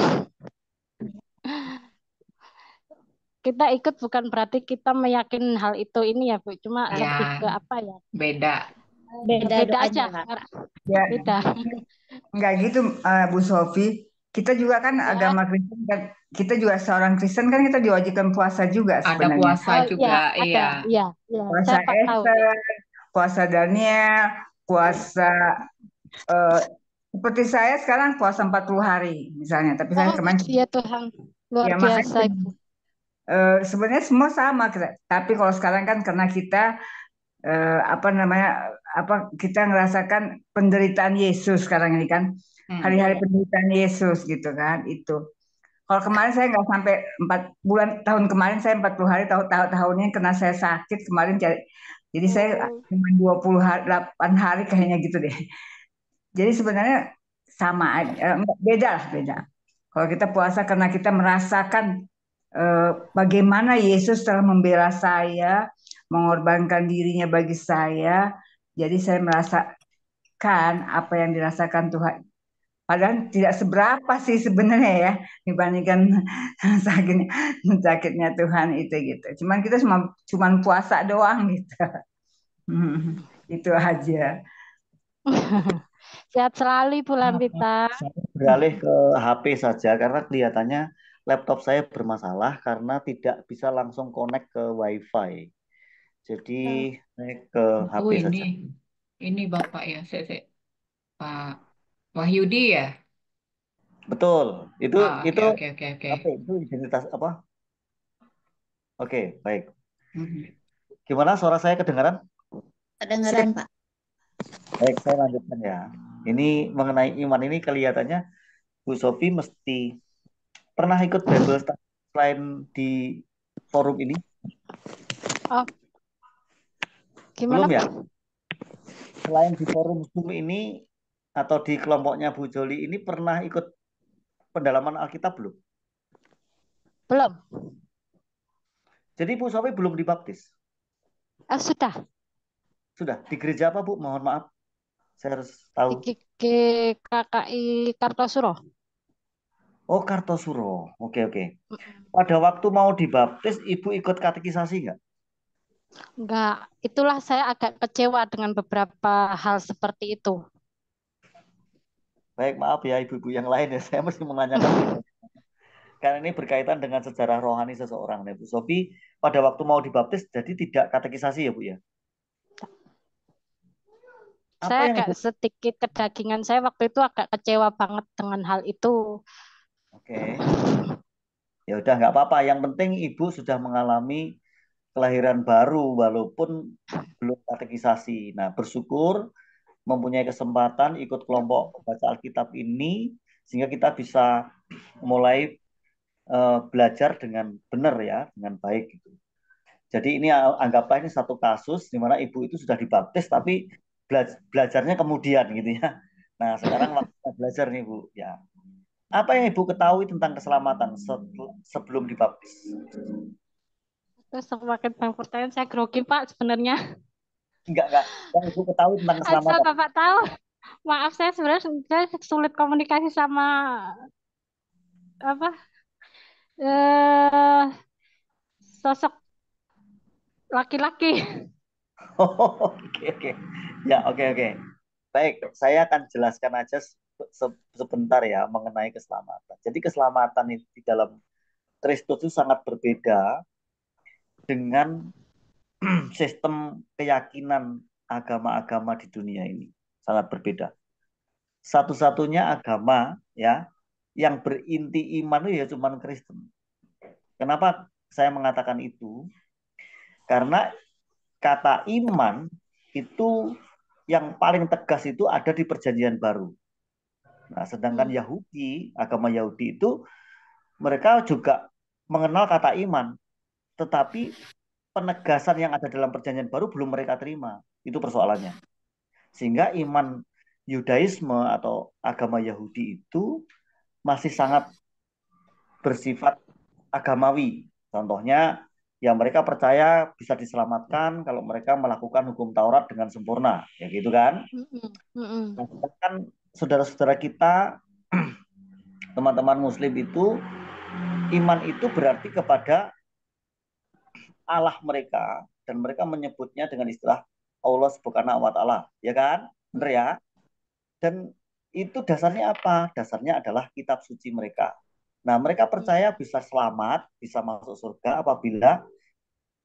Kita ikut bukan berarti kita meyakini hal itu ini ya, Bu. Cuma Ya, lebih ke apa ya? beda. Beda Beda aja. doanya. Ya, Beda. nggak gitu, Bu Sofi. Kita juga kan Ya. agama Kristen kan, kita juga seorang Kristen kan kita diwajibkan puasa juga Ada sebenarnya. puasa Oh juga, iya, iya. ada. Iya, iya. Puasa Saya Pak tahu. Esther, puasa Daniel, puasa eh, seperti saya sekarang puasa 40 hari misalnya. Tapi saya Oh, kemarin puji ya Tuhan. Luar ya biasa, makanya Ibu. sebenarnya semua sama. Tapi kalau sekarang kan karena kita apa namanya kita ngerasakan penderitaan Yesus sekarang ini kan hari-hari penderitaan Yesus gitu kan itu. Kalau kemarin saya nggak sampai 4 bulan, tahun kemarin saya 40 hari, tahunnya kena saya sakit kemarin, jadi saya cuma 28 hari kayaknya gitu deh. Jadi sebenarnya sama aja, beda lah, beda. Kalau kita puasa karena kita merasakan bagaimana Yesus telah membela saya, mengorbankan dirinya bagi saya. Jadi saya merasakan apa yang dirasakan Tuhan. Padahal tidak seberapa sih sebenarnya ya dibandingkan sakitnya, sakitnya Tuhan itu gitu. Cuman kita cuma puasa doang gitu. Itu aja. Sehat selalu Ibu Lampita. Saya beralih ke HP saja karena kelihatannya laptop saya bermasalah karena tidak bisa langsung connect ke WiFi. Jadi saya ke HP saja. Ini Bapak ya, Pak Wahyudi ya. Betul. Itu Oke. apa itu identitas apa? Oke, baik. Gimana suara saya kedengaran? Kedengaran, Pak. Baik, saya lanjutkan ya. Ini mengenai iman ini kelihatannya Bu Sofi mesti pernah ikut Bible study selain di forum ini? Oh, gimana? Belum ya? Selain di forum Zoom ini atau di kelompoknya Bu Joli ini pernah ikut pendalaman Alkitab belum? Belum. Jadi Bu Sofi belum dibaptis? Sudah. Sudah. Di gereja apa Bu? Mohon maaf. Saya harus tahu. Di KKI Kartosuro. Oh, Kartosuro. Oke. Pada waktu mau dibaptis, Ibu ikut katekisasi nggak? Enggak. Itulah saya agak kecewa dengan beberapa hal seperti itu. Baik, maaf ya ibu-ibu yang lain ya. Saya mesti menanyakan. Karena ini berkaitan dengan sejarah rohani seseorang. Nah, Bu Sofi pada waktu mau dibaptis, jadi tidak katekisasi ya Bu ya? Saya agak sedikit kedagingan. Saya waktu itu agak kecewa banget dengan hal itu. Oke. Ya udah nggak apa-apa. Yang penting Ibu sudah mengalami kelahiran baru walaupun belum katekisasi. Nah, bersyukur mempunyai kesempatan ikut kelompok baca Alkitab ini sehingga kita bisa mulai belajar dengan benar ya, dengan baik gitu. Jadi ini anggaplah ini satu kasus di mana ibu itu sudah dibaptis tapi belajarnya kemudian gitu ya. Nah, sekarang waktunya belajar nih Bu ya. Apa yang Ibu ketahui tentang keselamatan sebelum dibaptis? Terus semakin banyak pertanyaan, saya grogi Pak sebenarnya. Enggak. Yang Ibu ketahui tentang Asal keselamatan. Bapak tahu, maaf saya sebenarnya saya sulit komunikasi sama apa sosok laki-laki. Oke. Ya, oke. Baik, saya akan jelaskan aja sebentar ya mengenai keselamatan. Jadi keselamatan itu di dalam Kristus itu sangat berbeda dengan sistem keyakinan agama-agama di dunia ini. Sangat berbeda. Satu-satunya agama ya yang berinti iman itu ya cuman Kristen. Kenapa saya mengatakan itu? Karena kata iman itu yang paling tegas itu ada di Perjanjian Baru. Nah, sedangkan Yahudi, agama Yahudi itu mereka juga mengenal kata iman, tetapi penegasan yang ada dalam Perjanjian Baru belum mereka terima. Itu persoalannya. Sehingga iman Yudaisme atau agama Yahudi itu masih sangat bersifat agamawi. Contohnya, ya mereka percaya bisa diselamatkan kalau mereka melakukan hukum Taurat dengan sempurna, ya gitu kan? Nah, sedangkan saudara-saudara kita, teman-teman Muslim itu, iman itu berarti kepada Allah mereka dan mereka menyebutnya dengan istilah Allah Subhanahu wa Ta'ala, ya kan? Benar ya? Dan itu dasarnya apa? Dasarnya adalah kitab suci mereka. Nah, mereka percaya bisa selamat, bisa masuk surga apabila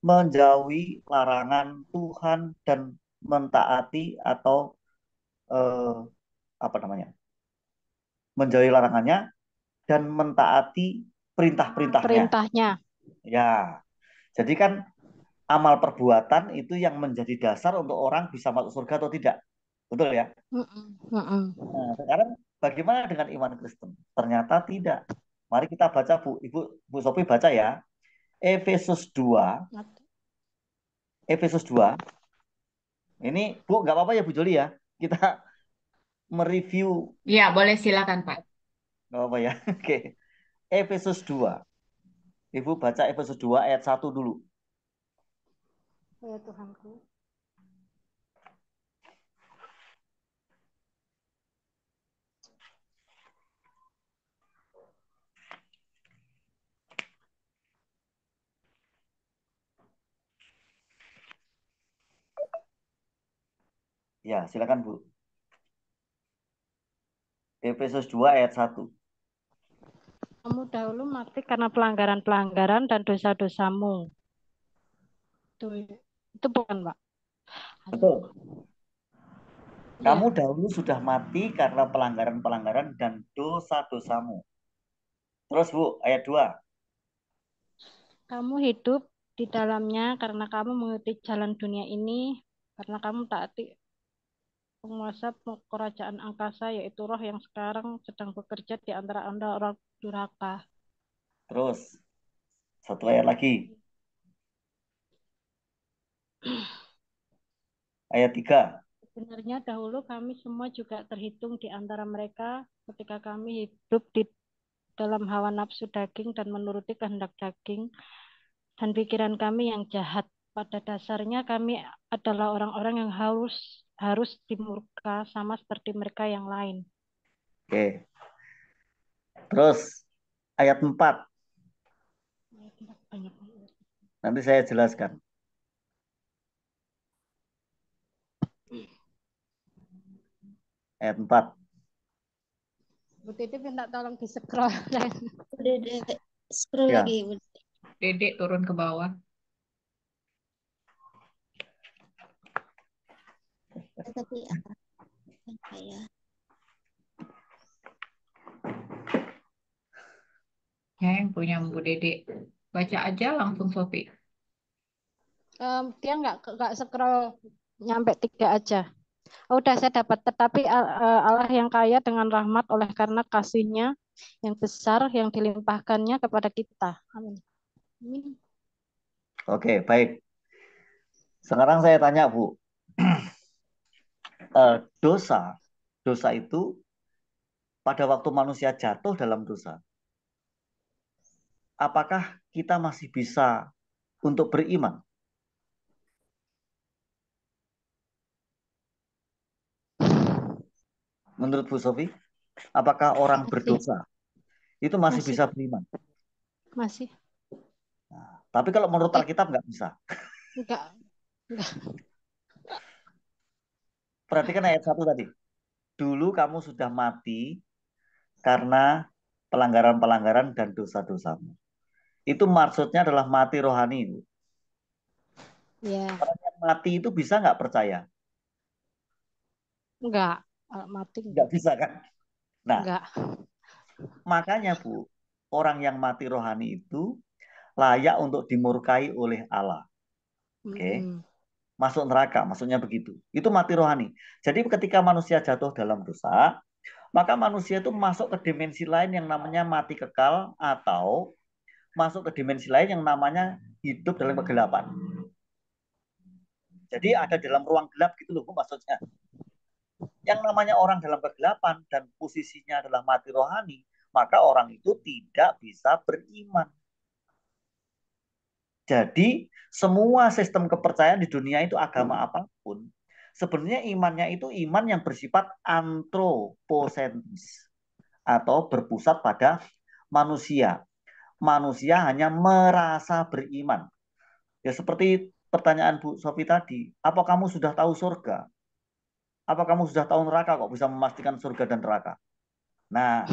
menjauhi larangan Tuhan dan mentaati atau menjauhi larangannya dan mentaati perintahnya. Ya, jadi kan amal perbuatan itu yang menjadi dasar untuk orang bisa masuk surga atau tidak, betul ya? Nah, sekarang bagaimana dengan iman Kristen? Ternyata tidak. Mari kita baca Bu Sophie baca ya. Efesus 2. Ini Bu nggak apa-apa ya Bu Joli ya. Kita mereview. Ya, boleh silakan Pak. Nggak apa-apa ya. Oke. Efesus 2. Ibu baca Efesus 2 ayat 1 dulu. Ya Tuhanku. Ya, silakan Bu. Efesus 2 ayat 1. Kamu dahulu mati karena pelanggaran-pelanggaran dan dosa-dosamu. Itu bukan, Pak? Betul. Kamu dahulu sudah mati karena pelanggaran-pelanggaran dan dosa-dosamu. Terus Bu, ayat 2. Kamu hidup di dalamnya karena kamu mengikuti jalan dunia ini, karena kamu taati penguasa kerajaan angkasa, yaitu roh yang sekarang sedang bekerja di antara Anda orang durhaka. Terus, satu ayat lagi. Ayat 3. Sebenarnya dahulu kami semua juga terhitung di antara mereka ketika kami hidup di dalam hawa nafsu daging dan menuruti kehendak daging dan pikiran kami yang jahat. Pada dasarnya kami adalah orang-orang yang harus dimurka sama seperti mereka yang lain. Oke. Terus ayat 4. Nanti saya jelaskan. Ayat 4. Bu Titi minta tolong di-scroll. Scroll Ya. lagi. Dedek turun ke bawah. Tapi apa ya? Ya, yang punya Bu Dedek. Baca aja langsung Sophie. Dia nggak scroll nyampe 3 aja. Oh, udah saya dapat. Tetapi Allah yang kaya dengan rahmat oleh karena kasih-Nya yang besar yang dilimpahkannya kepada kita. Amin. Amin. Oke, baik. Sekarang saya tanya, Bu. Dosa itu pada waktu manusia jatuh dalam dosa, apakah kita masih bisa untuk beriman? Menurut Bu Sofi, apakah orang berdosa itu masih bisa beriman? Masih. Nah, tapi kalau menurut Alkitab nggak bisa. Enggak. Perhatikan ayat 1 tadi. Dulu kamu sudah mati karena pelanggaran-pelanggaran dan dosa-dosamu. Itu maksudnya adalah mati rohani. Ya. Orang yang mati itu bisa nggak percaya? Enggak. Mati. Nggak bisa kan? Nah, enggak. Makanya Bu, orang yang mati rohani itu layak untuk dimurkai oleh Allah. Oke. Masuk neraka, maksudnya begitu. Itu mati rohani. Jadi ketika manusia jatuh dalam dosa, maka manusia itu masuk ke dimensi lain yang namanya mati kekal atau masuk ke dimensi lain yang namanya hidup dalam kegelapan. Jadi ada dalam ruang gelap gitu loh Bu, maksudnya. Yang namanya orang dalam kegelapan dan posisinya adalah mati rohani, maka orang itu tidak bisa beriman. Jadi semua sistem kepercayaan di dunia itu agama apapun, sebenarnya imannya itu iman yang bersifat antroposentris atau berpusat pada manusia. Manusia hanya merasa beriman. Ya seperti pertanyaan Bu Sofi tadi, apa kamu sudah tahu surga? Apa kamu sudah tahu neraka kok bisa memastikan surga dan neraka? Nah,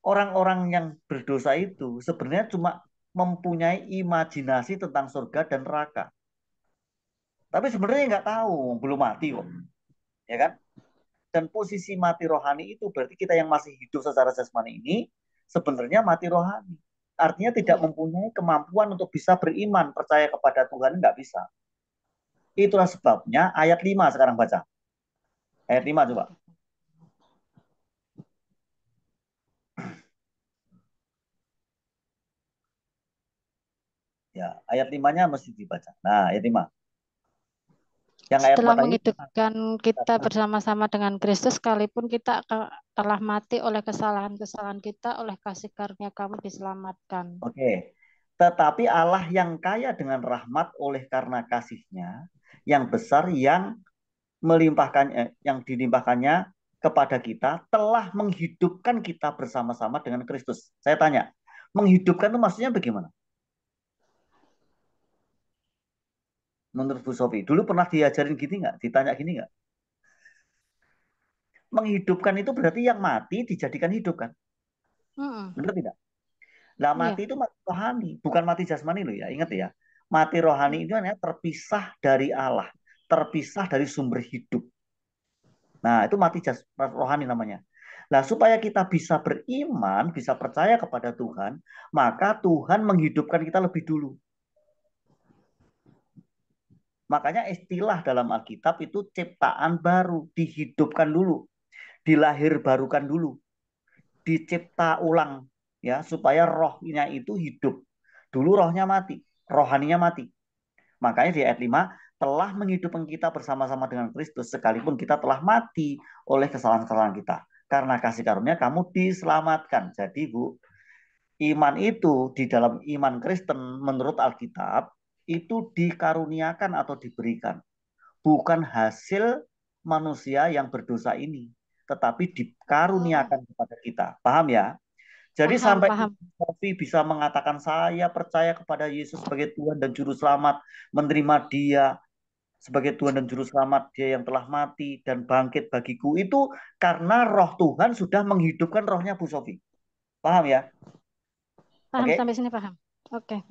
orang-orang yang berdosa itu sebenarnya cuma mempunyai imajinasi tentang surga dan neraka. Tapi sebenarnya nggak tahu, belum mati kok. Ya kan? Dan posisi mati rohani itu berarti kita yang masih hidup secara jasmani ini sebenarnya mati rohani. Artinya tidak mempunyai kemampuan untuk bisa beriman, percaya kepada Tuhan, nggak bisa. Itulah sebabnya ayat 5 sekarang baca. Ayat 5 coba. Ya, ayat 5-nya mesti dibaca. Nah, ayat 5. Yang ayat Setelah 4 menghidupkan kita bersama-sama dengan Kristus, sekalipun kita telah mati oleh kesalahan-kesalahan kita, oleh kasih karunia kamu diselamatkan. Oke. Tetapi Allah yang kaya dengan rahmat oleh karena kasih-Nya yang besar yang melimpahkannya, yang dilimpahkannya kepada kita, telah menghidupkan kita bersama-sama dengan Kristus. Saya tanya, menghidupkan itu maksudnya bagaimana? Menurut Bu Sofi, dulu pernah diajarin gini nggak? Ditanya gini nggak? Menghidupkan itu berarti yang mati dijadikan hidup kan? Benar tidak? Nah, mati itu mati rohani, bukan mati jasmani loh ya. Ingat ya, mati rohani itu hanya terpisah dari Allah, terpisah dari sumber hidup. Nah, itu mati rohani namanya. Nah, supaya kita bisa beriman, bisa percaya kepada Tuhan, maka Tuhan menghidupkan kita lebih dulu. Makanya istilah dalam Alkitab itu ciptaan baru, dihidupkan dulu, dilahirbarukan dulu, dicipta ulang ya, supaya rohnya itu hidup. Dulu rohnya mati, rohaninya mati. Makanya di ayat 5 telah menghidupkan kita bersama-sama dengan Kristus sekalipun kita telah mati oleh kesalahan-kesalahan kita. Karena kasih karunia kamu diselamatkan. Jadi Bu, iman itu di dalam iman Kristen menurut Alkitab itu dikaruniakan atau diberikan. Bukan hasil manusia yang berdosa ini, tetapi dikaruniakan kepada kita. Paham ya? Jadi sampai Sofi bisa mengatakan saya percaya kepada Yesus sebagai Tuhan dan Juru Selamat, menerima Dia sebagai Tuhan dan Juru Selamat, Dia yang telah mati dan bangkit bagiku, itu karena roh Tuhan sudah menghidupkan rohnya Bu Sofi. Paham ya? Paham, sampai sini paham. Oke.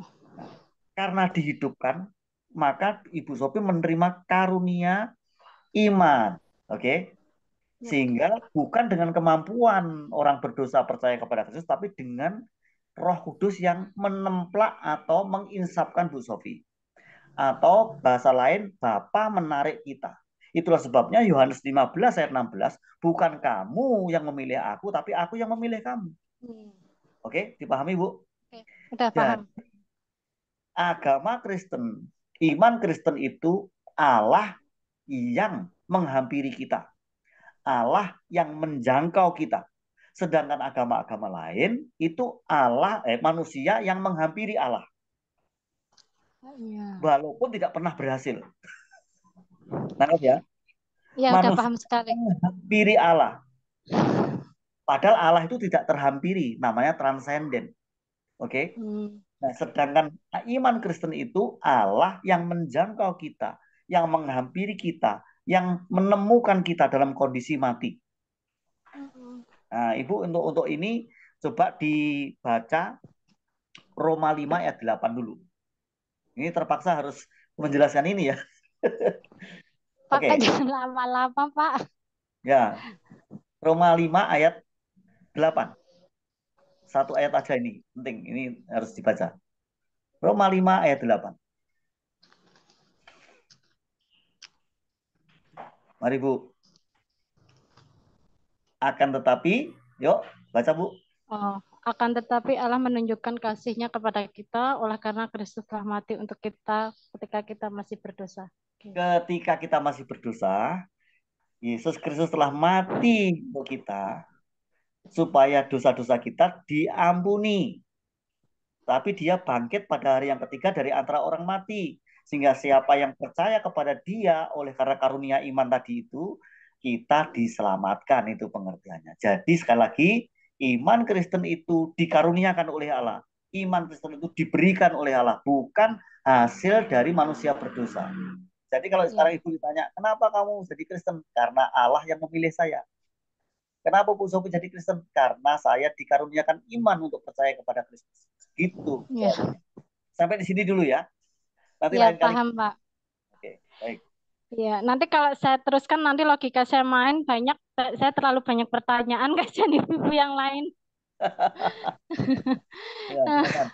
Karena dihidupkan, maka Ibu Sofi menerima karunia iman. Oke? Sehingga bukan dengan kemampuan orang berdosa percaya kepada Kristus, tapi dengan Roh Kudus yang menemplak atau menginsapkan Bu Sofi. Atau bahasa lain, Bapa menarik kita. Itulah sebabnya Yohanes 15 ayat 16, bukan kamu yang memilih aku, tapi aku yang memilih kamu. Oke, dipahami Bu? Oke, udah Dan paham. agama Kristen, iman Kristen itu Allah yang menghampiri kita. Allah yang menjangkau kita. Sedangkan agama-agama lain itu Allah manusia yang menghampiri Allah. Iya. Walaupun tidak pernah berhasil. Nangkep ya? Ya, udah Manusia paham sekali. menghampiri Allah. Padahal Allah itu tidak terhampiri, namanya transenden. Oke? Nah, sedangkan iman Kristen itu Allah yang menjangkau kita, yang menghampiri kita, yang menemukan kita dalam kondisi mati. Nah, Ibu untuk ini coba dibaca Roma 5 ayat 8 dulu. Ini terpaksa harus menjelaskan ini ya. Pak, Oke. jangan lama-lama, Pak. Ya. Roma 5 ayat 8. Satu ayat aja ini, penting. Ini harus dibaca. Roma 5 ayat 8. Mari Bu. Akan tetapi, yuk baca Bu. Oh, akan tetapi Allah menunjukkan kasih-Nya kepada kita oleh karena Kristus telah mati untuk kita ketika kita masih berdosa. Oke. Ketika kita masih berdosa, Yesus Kristus telah mati untuk kita supaya dosa-dosa kita diampuni. Tapi dia bangkit pada hari yang ketiga dari antara orang mati. Sehingga siapa yang percaya kepada dia oleh karena karunia iman tadi itu, kita diselamatkan, itu pengertiannya. Jadi sekali lagi, iman Kristen itu dikaruniakan oleh Allah. Iman Kristen itu diberikan oleh Allah, bukan hasil dari manusia berdosa. Jadi kalau sekarang Ibu ditanya, kenapa kamu jadi Kristen? Karena Allah yang memilih saya. Kenapa Bu Sofi jadi Kristen? Karena saya dikaruniakan iman untuk percaya kepada Kristus. Gitu. Ya. Sampai di sini dulu ya. Nanti Ya, lain kali. paham, Pak. Oke, baik. Ya, nanti kalau saya teruskan nanti logika saya main banyak, saya terlalu banyak pertanyaan kasihan ibu-ibu yang lain. Ya, silakan.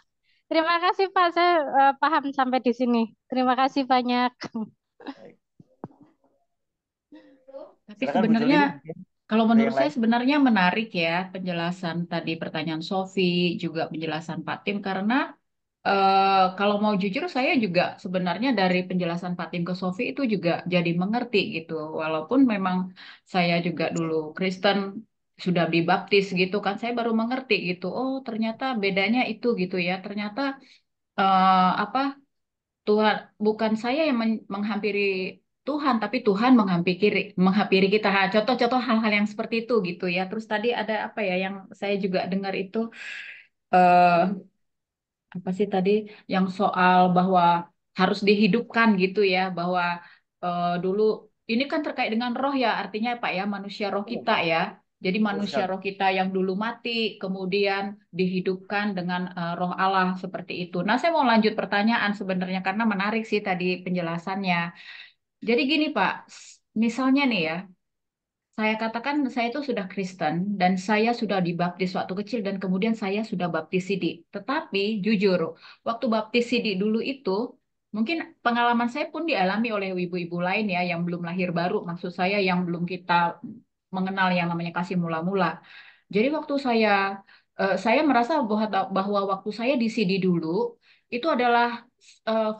Terima kasih Pak, saya paham sampai di sini. Terima kasih banyak. Baik. Tapi Silakan Bu sebenarnya Juli. kalau Ada menurut yang saya lain? sebenarnya menarik ya penjelasan tadi pertanyaan Sofi, juga penjelasan Pak Tim karena kalau mau jujur saya juga sebenarnya dari penjelasan Pak Tim ke Sofi itu juga jadi mengerti gitu. Walaupun memang saya juga dulu Kristen sudah dibaptis gitu kan, saya baru mengerti gitu. Oh ternyata bedanya itu gitu ya. Ternyata apa Tuhan bukan saya yang menghampiri Tuhan, tapi Tuhan menghampiri kita. Ha, contoh-contoh hal-hal yang seperti itu gitu ya. Terus tadi ada apa ya yang saya juga dengar itu eh apa sih tadi yang soal bahwa harus dihidupkan gitu ya, bahwa dulu ini kan terkait dengan roh ya, artinya Pak ya manusia roh kita ya. Jadi manusia roh kita yang dulu mati kemudian dihidupkan dengan roh Allah seperti itu. Nah, saya mau lanjut pertanyaan sebenarnya karena menarik sih tadi penjelasannya. Jadi gini Pak, misalnya nih ya, saya katakan saya itu sudah Kristen dan saya sudah dibaptis waktu kecil dan kemudian saya sudah baptis sidik. Tetapi jujur, waktu baptis sidik dulu itu mungkin pengalaman saya pun dialami oleh ibu-ibu lain ya yang belum lahir baru, maksud saya yang belum kita mengenal yang namanya kasih mula-mula. Jadi waktu saya merasa bahwa waktu saya di CD dulu itu adalah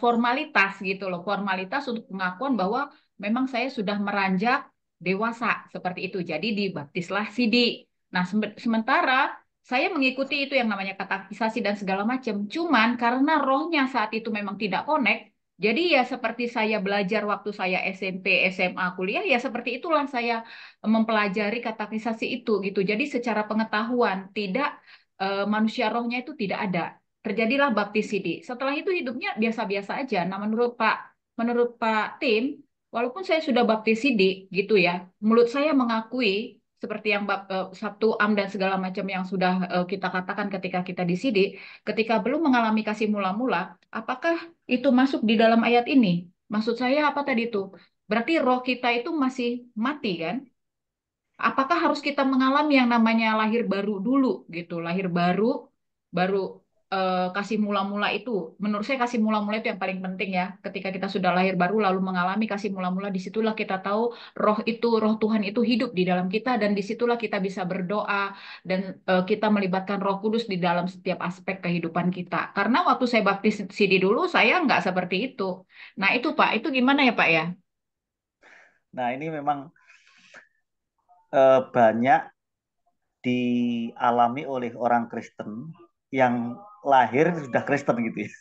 formalitas gitu loh, formalitas untuk pengakuan bahwa memang saya sudah meranjak dewasa seperti itu. Jadi dibaptislah Sidi. Nah, sementara saya mengikuti itu yang namanya katekisasi dan segala macam. Cuman karena rohnya saat itu memang tidak connect, jadi ya seperti saya belajar waktu saya SMP, SMA, kuliah, ya seperti itulah saya mempelajari katekisasi itu gitu. Jadi secara pengetahuan tidak manusia rohnya itu tidak ada. Terjadilah baptis Sidi. Setelah itu hidupnya biasa-biasa aja. Nah, menurut Pak Tim, walaupun saya sudah baptis sidik gitu ya, mulut saya mengakui seperti yang Sabtu Am dan segala macam yang sudah kita katakan ketika kita di sidik, ketika belum mengalami kasih mula-mula, apakah itu masuk di dalam ayat ini? Maksud saya apa tadi itu? Berarti roh kita itu masih mati kan? Apakah harus kita mengalami yang namanya lahir baru dulu gitu, lahir baru, baru kasih mula-mula itu. Menurut saya kasih mula-mula itu yang paling penting ya. Ketika kita sudah lahir baru lalu mengalami kasih mula-mula, disitulah kita tahu roh Tuhan itu hidup di dalam kita, dan disitulah kita bisa berdoa dan kita melibatkan Roh Kudus di dalam setiap aspek kehidupan kita. Karena waktu saya baptis Sidi dulu, saya nggak seperti itu. Nah itu Pak, itu gimana ya Pak ya? Nah, ini memang banyak dialami oleh orang Kristen yang lahir sudah Kristen gitu ya.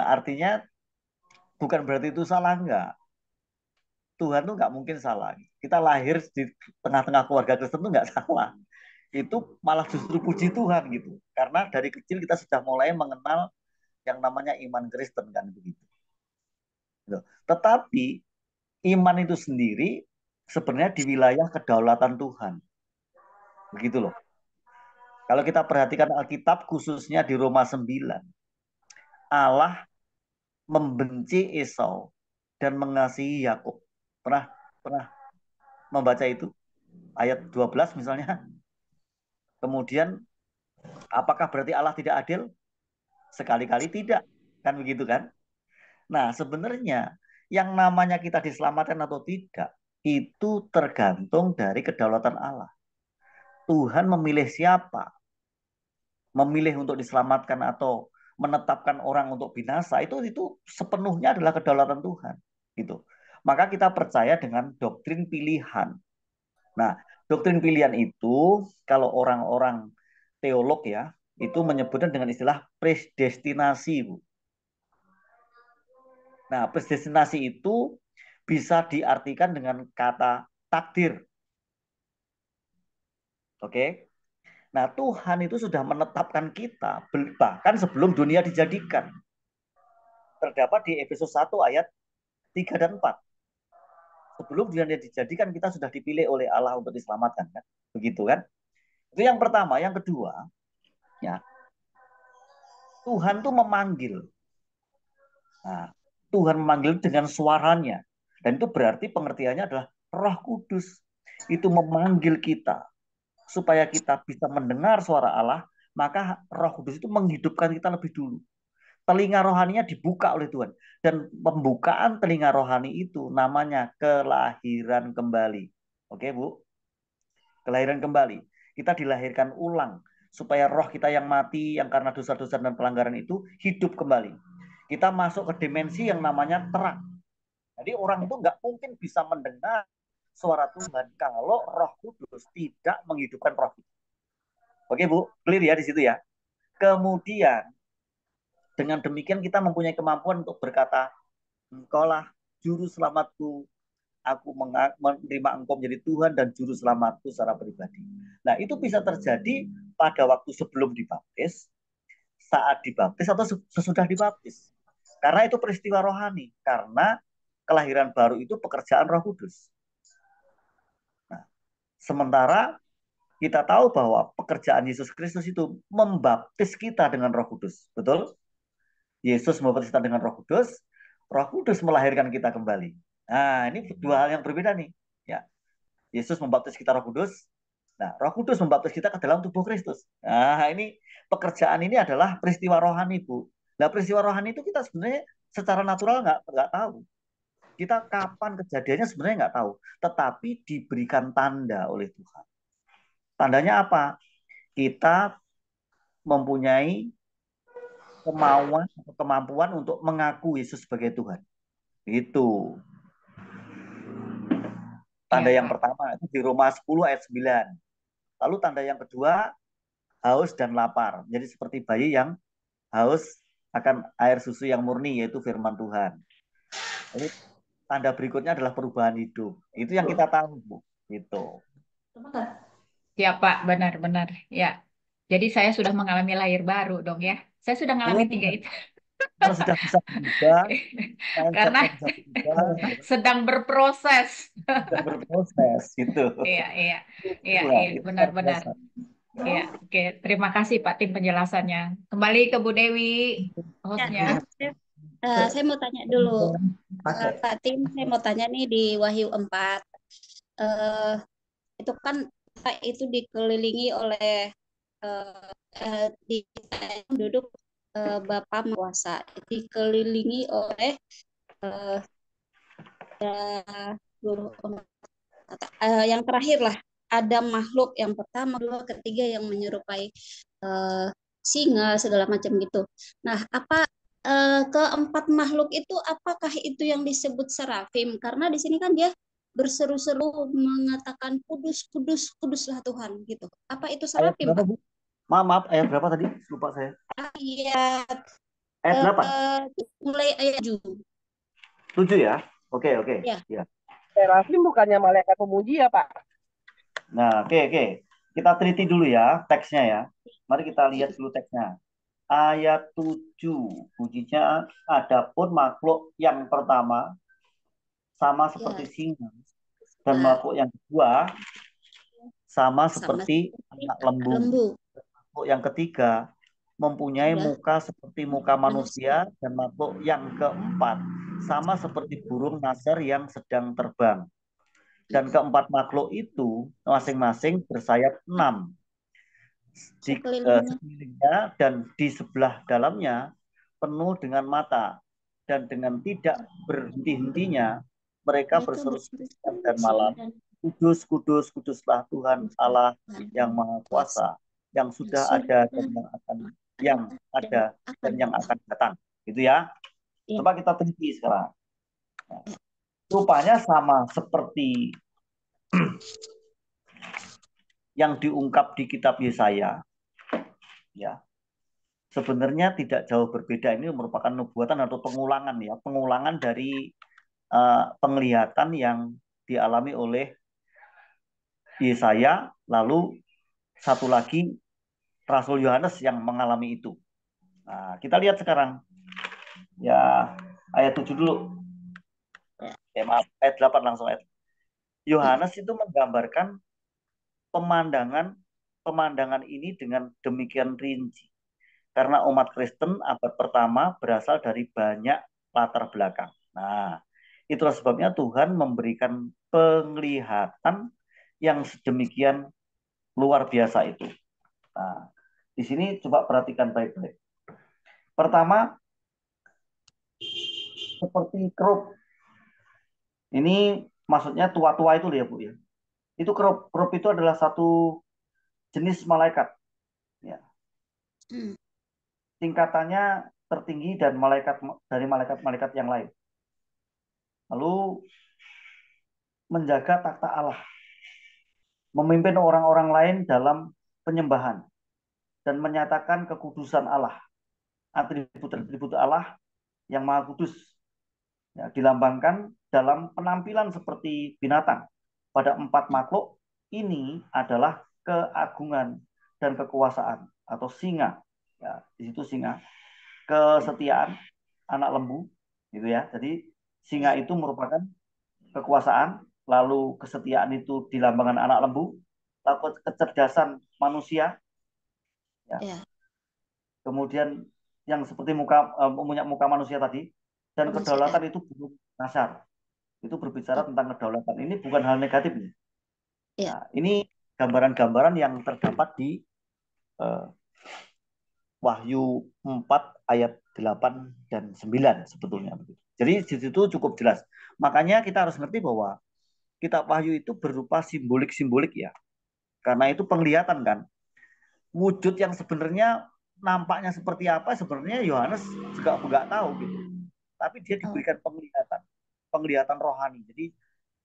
Artinya bukan berarti itu salah, enggak. Tuhan tuh nggak mungkin salah. Kita lahir di tengah-tengah keluarga Kristen tuh nggak salah. Itu malah justru puji Tuhan gitu. Karena dari kecil kita sudah mulai mengenal yang namanya iman Kristen kan begitu. Tetapi iman itu sendiri sebenarnya di wilayah kedaulatan Tuhan. Begitu loh. Kalau kita perhatikan Alkitab khususnya di Roma 9, Allah membenci Esau dan mengasihi Yakub. Pernah membaca itu? Ayat 12 misalnya. Kemudian apakah berarti Allah tidak adil? Sekali-kali tidak. Kan begitu kan? Nah, sebenarnya yang namanya kita diselamatkan atau tidak itu tergantung dari kedaulatan Allah. Tuhan memilih siapa? Memilih untuk diselamatkan atau menetapkan orang untuk binasa, itu sepenuhnya adalah kedaulatan Tuhan gitu. Maka kita percaya dengan doktrin pilihan. Nah, doktrin pilihan itu kalau orang-orang teolog ya, itu menyebutnya dengan istilah predestinasi, Bu. Nah, predestinasi itu bisa diartikan dengan kata takdir. Oke? Nah, Tuhan itu sudah menetapkan kita bahkan sebelum dunia dijadikan. Terdapat di Efesus 1 ayat 3 dan 4. Sebelum dunia dijadikan kita sudah dipilih oleh Allah untuk diselamatkan kan? Begitu kan? Itu yang pertama. Yang kedua, ya, Tuhan tuh memanggil. Nah, Tuhan memanggil dengan suaranya. Dan itu berarti pengertiannya adalah Roh Kudus. Itu memanggil kita supaya kita bisa mendengar suara Allah, maka Roh Kudus itu menghidupkan kita lebih dulu. Telinga rohaninya dibuka oleh Tuhan. Dan pembukaan telinga rohani itu namanya kelahiran kembali. Oke, Bu? Kelahiran kembali. Kita dilahirkan ulang supaya roh kita yang mati, yang karena dosa-dosa dan pelanggaran itu hidup kembali. Kita masuk ke dimensi yang namanya terang. Jadi orang itu nggak mungkin bisa mendengar suara Tuhan kalau Roh Kudus tidak menghidupkan roh kita. Oke, Bu? Clear ya di situ ya. Kemudian dengan demikian kita mempunyai kemampuan untuk berkata, Engkaulah juru selamatku, aku menerima Engkau menjadi Tuhan dan juru selamatku secara pribadi. Nah, itu bisa terjadi pada waktu sebelum dibaptis, saat dibaptis, atau sesudah dibaptis. Karena itu peristiwa rohani, karena kelahiran baru itu pekerjaan Roh Kudus. Nah, sementara kita tahu bahwa pekerjaan Yesus Kristus itu membaptis kita dengan Roh Kudus. Betul? Yesus membaptis kita dengan Roh Kudus melahirkan kita kembali. Nah, ini dua hal yang berbeda nih. Ya, Yesus membaptis kita Roh Kudus. Nah, Roh Kudus membaptis kita ke dalam tubuh Kristus. Nah, ini pekerjaan ini adalah peristiwa rohani, Bu. Nah, peristiwa rohani itu kita sebenarnya secara natural nggak tahu. Kita kapan kejadiannya sebenarnya nggak tahu. Tetapi diberikan tanda oleh Tuhan. Tandanya apa? Kita mempunyai kemampuan untuk mengaku Yesus sebagai Tuhan. Itu. Tanda yang pertama itu di Roma 10 ayat 9. Lalu tanda yang kedua, haus dan lapar. Jadi seperti bayi yang haus akan air susu yang murni, yaitu firman Tuhan. Jadi tanda berikutnya adalah perubahan hidup. Itu yang kita tahu, Bu. Gitu. Ya Pak, benar-benar. Ya. Jadi saya sudah mengalami lahir baru dong ya. Saya sudah mengalami 3 itu. Kalau sudah bisa berubah, Karena bisa berubah, sedang berproses. Sedang berproses gitu. Iya, benar-benar. Iya, oke. Terima kasih Pak Tim penjelasannya. Kembali ke Bu Dewi, hostnya. Saya mau tanya dulu, Pak Tim. Saya mau tanya nih di Wahyu 4. Itu kan itu dikelilingi oleh di duduk Bapa Kuasa, dikelilingi oleh eh, yang terakhir lah, ada makhluk yang pertama, kedua, ketiga yang menyerupai eh, singa segala macam gitu. Nah, apa keempat makhluk itu apakah itu yang disebut serafim? Karena di sini kan dia berseru-seru mengatakan kudus, kudus, kuduslah Tuhan gitu. Apa itu Ayat serafim, berapa, Pak? Bu? Maaf, ayat berapa tadi? Lupa saya. Ayat Ayat 8. mulai ayat 7. 7 ya? Oke. Ya. Ya. Serafim bukannya malaikat pemuji ya, Pak? Nah, oke. Kita teliti dulu ya teksnya ya. Mari kita lihat dulu teksnya. Ayat 7. Bunyinya, adapun makhluk yang pertama sama seperti singa. Dan makhluk yang kedua sama seperti anak lembu. Makhluk yang ketiga mempunyai muka seperti muka manusia, dan makhluk yang keempat sama seperti burung nasar yang sedang terbang. Dan keempat makhluk itu masing-masing bersayap 6 di sekelilingnya, dan di sebelah dalamnya penuh dengan mata, dan dengan tidak berhenti-hentinya mereka berseru siang dan malam, kudus, kudus, kuduslah Tuhan Allah yang Maha Kuasa, yang sudah ada dan yang akan datang. Gitu ya. Coba kita teliti sekarang. Rupanya sama seperti yang diungkap di kitab Yesaya. Ya. Sebenarnya tidak jauh berbeda. Ini merupakan nubuatan atau pengulangan ya, pengulangan dari penglihatan yang dialami oleh Yesaya, lalu satu lagi Rasul Yohanes yang mengalami itu. Nah, kita lihat sekarang. Ya, ayat 7 dulu. Maaf, ayat 8 langsung ayat. Yohanes itu menggambarkan pemandangan ini dengan demikian rinci. Karena umat Kristen abad pertama berasal dari banyak latar belakang. Nah, itulah sebabnya Tuhan memberikan penglihatan yang sedemikian luar biasa itu. Nah, di sini coba perhatikan baik-baik. Pertama, seperti kerub. Ini maksudnya tua-tua itu ya, Bu ya. Itu kerub. Kerub itu adalah satu jenis malaikat. Ya. Tingkatannya tertinggi dan dari malaikat-malaikat yang lain. Lalu menjaga takhta Allah, memimpin orang-orang lain dalam penyembahan, dan menyatakan kekudusan Allah, atribut-atribut Allah yang Maha Kudus, ya, dilambangkan dalam penampilan seperti binatang. Pada empat makhluk ini adalah keagungan dan kekuasaan, atau singa. Ya, di situ singa. Kesetiaan, anak lembu, gitu ya. Jadi singa itu merupakan kekuasaan, lalu kesetiaan itu dilambangkan anak lembu, lalu kecerdasan manusia, ya. Kemudian yang seperti punya muka manusia tadi, dan kedaulatan itu burung nasar. Itu berbicara tentang kedaulatan. Ini bukan hal negatif. Nah, ini gambaran-gambaran yang terdapat di Wahyu 4 ayat 8 dan 9 sebetulnya. Jadi di situ cukup jelas. Makanya kita harus ngerti bahwa kitab Wahyu itu berupa simbolik-simbolik ya. Karena itu penglihatan kan. Wujud yang sebenarnya nampaknya seperti apa sebenarnya Yohanes juga nggak tahu gitu. Tapi dia diberikan penglihatan rohani. Jadi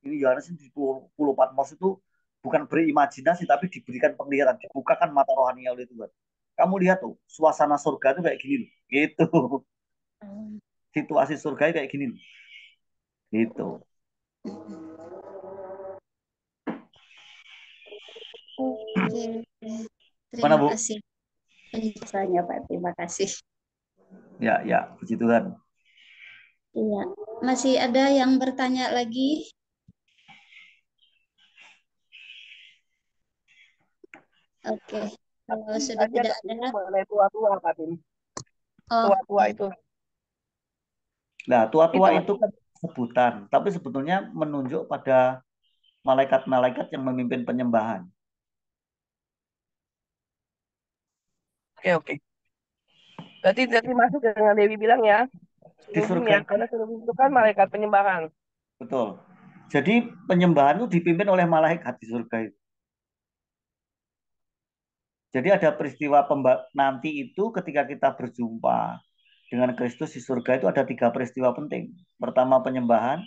ini Yohanes di Pulau Patmos itu bukan berimajinasi tapi diberikan penglihatan, dibukakan mata rohani oleh Tuhan. Kamu lihat tuh, suasana surga itu kayak gini loh. Gitu. Situasi surga kayak gini loh. Gitu. Oke. Terima kasih penjelasannya, Pak. Terima kasih. Ya, puji Tuhan. Iya. Masih ada yang bertanya lagi? Oke. Kalau sudah tidak ada, mengenai tua-tua, Pak Tim. Oh, Tua-tua itu. Nah, tua-tua itu kan sebutan, tapi sebetulnya menunjuk pada malaikat-malaikat yang memimpin penyembahan. Oke. Berarti masuk dengan Dewi bilang ya, Di serubim surga ya, karena serubim itu kan malaikat penyembahan. betul. Jadi penyembahan itu dipimpin oleh malaikat di surga itu. Jadi ada peristiwa nanti itu ketika kita berjumpa dengan Kristus di surga itu ada 3 peristiwa penting. Pertama penyembahan,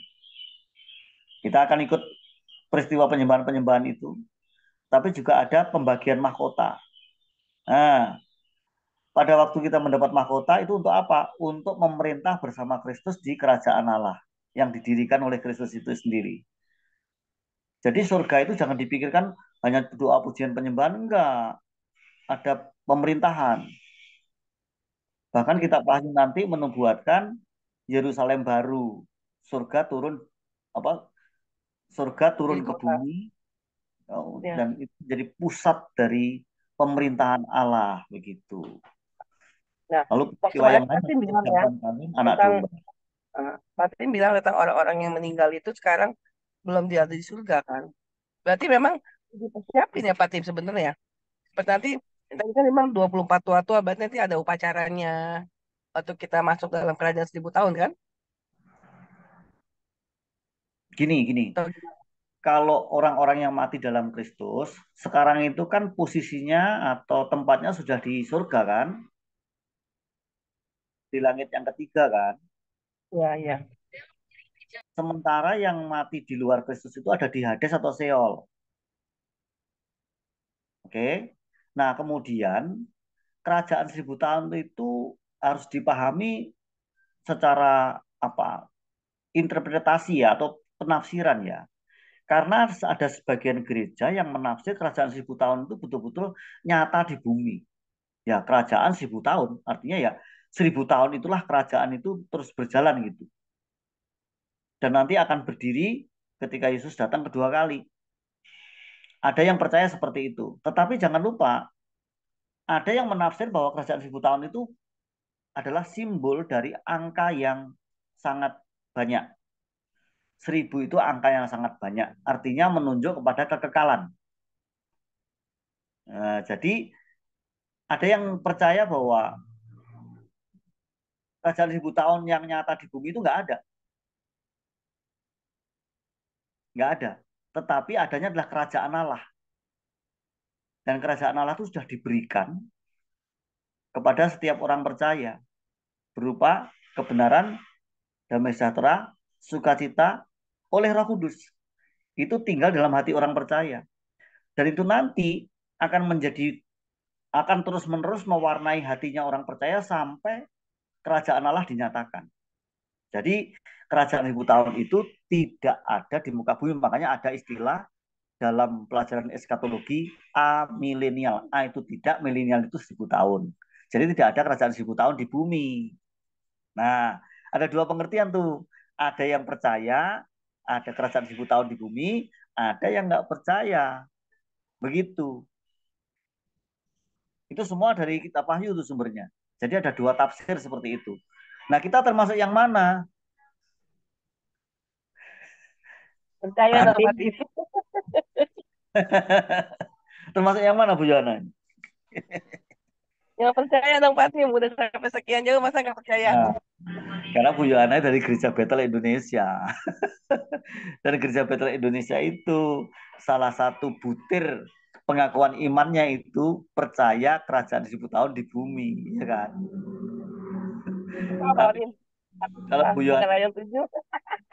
kita akan ikut peristiwa penyembahan itu, tapi juga ada pembagian mahkota. Nah, pada waktu kita mendapat mahkota itu untuk apa? Untuk memerintah bersama Kristus di kerajaan Allah yang didirikan oleh Kristus itu sendiri. Jadi surga itu jangan dipikirkan hanya doa pujian penyembahan, enggak. Ada pemerintahan. Bahkan kita pahami nanti menubuatkan Yerusalem baru. Surga turun ke bumi dan itu jadi pusat dari pemerintahan Allah begitu. Nah, lalu waktu yang Patin bilang ya tentang Patin bilang tentang orang-orang yang meninggal itu sekarang belum ada di surga kan. Berarti memang dipersiapin ya Patin sebenarnya. Seperti nanti kan memang 24 tua-tua, berarti nanti ada upacaranya waktu kita masuk dalam kerajaan 1000 tahun kan? Gini. Kalau orang-orang yang mati dalam Kristus, sekarang itu kan posisinya atau tempatnya sudah di surga kan? Di langit yang ketiga kan? Iya. Sementara yang mati di luar Kristus itu ada di Hades atau Sheol. Oke. Nah, kemudian kerajaan 1000 tahun itu harus dipahami secara interpretasi ya atau penafsiran ya. Karena ada sebagian gereja yang menafsir kerajaan 1000 tahun itu betul-betul nyata di bumi. Ya, kerajaan 1000 tahun. Artinya ya 1000 tahun itulah kerajaan itu terus berjalan gitu. Dan nanti akan berdiri ketika Yesus datang kedua kali. Ada yang percaya seperti itu. Tetapi jangan lupa, ada yang menafsir bahwa kerajaan 1000 tahun itu adalah simbol dari angka yang sangat banyak. 1000 itu angka yang sangat banyak. Artinya menunjuk kepada kekekalan. Nah, jadi ada yang percaya bahwa kerajaan 1000 tahun yang nyata di bumi itu nggak ada. Nggak ada. Tetapi adanya adalah kerajaan Allah. Dan kerajaan Allah itu sudah diberikan kepada setiap orang percaya. Berupa kebenaran, damai sejahtera, sukacita oleh Roh Kudus. Itu tinggal dalam hati orang percaya. Dan itu nanti akan terus-menerus mewarnai hatinya orang percaya sampai kerajaan Allah dinyatakan. Jadi kerajaan 1000 tahun itu tidak ada di muka bumi. Makanya ada istilah dalam pelajaran eskatologi amilenial. A itu tidak, milenial itu 1000 tahun. Jadi tidak ada kerajaan 1000 tahun di bumi. Nah, ada 2 pengertian tuh. Ada yang percaya ada kerajaan 1000 tahun di bumi, ada yang nggak percaya. Begitu. Itu semua dari kitab Wahyu itu sumbernya. Jadi ada 2 tafsir seperti itu. Nah, kita termasuk yang mana? Percaya dong Patin. Termasuk yang mana Bu Yana? Yang percaya dong Patin, udah sampai sekian jauh masa nggak percaya? Nah, karena Bu Yana dari Gereja Betel Indonesia. Dan Gereja Betel Indonesia itu salah satu butir pengakuan imannya itu percaya kerajaan 1000 tahun di bumi, ya kan? Kalau Bu Yana,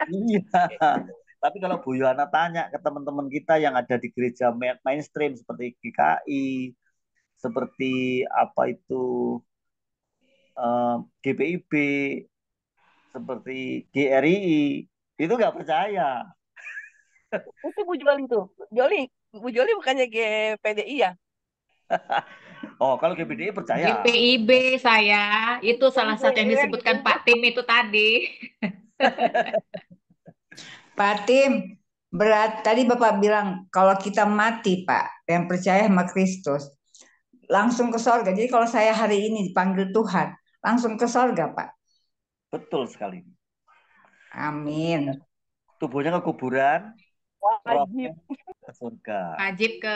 iya. Tapi kalau Bu Yana tanya ke teman-teman kita yang ada di gereja mainstream seperti GKI, seperti GPIB, seperti GRII, itu nggak percaya. Itu Bu Joli tuh. Bu Joli bukannya GPDI ya? Oh, kalau GPDI percaya. GPIB saya, itu salah satu yang disebutkan Pak Tim itu tadi. Pak Tim, tadi Bapak bilang kalau kita mati Pak, yang percaya sama Kristus, langsung ke sorga. Jadi kalau saya hari ini dipanggil Tuhan, langsung ke sorga Pak. Betul sekali. Amin. Tubuhnya ke kuburan, wajib ke surga. Wajib ke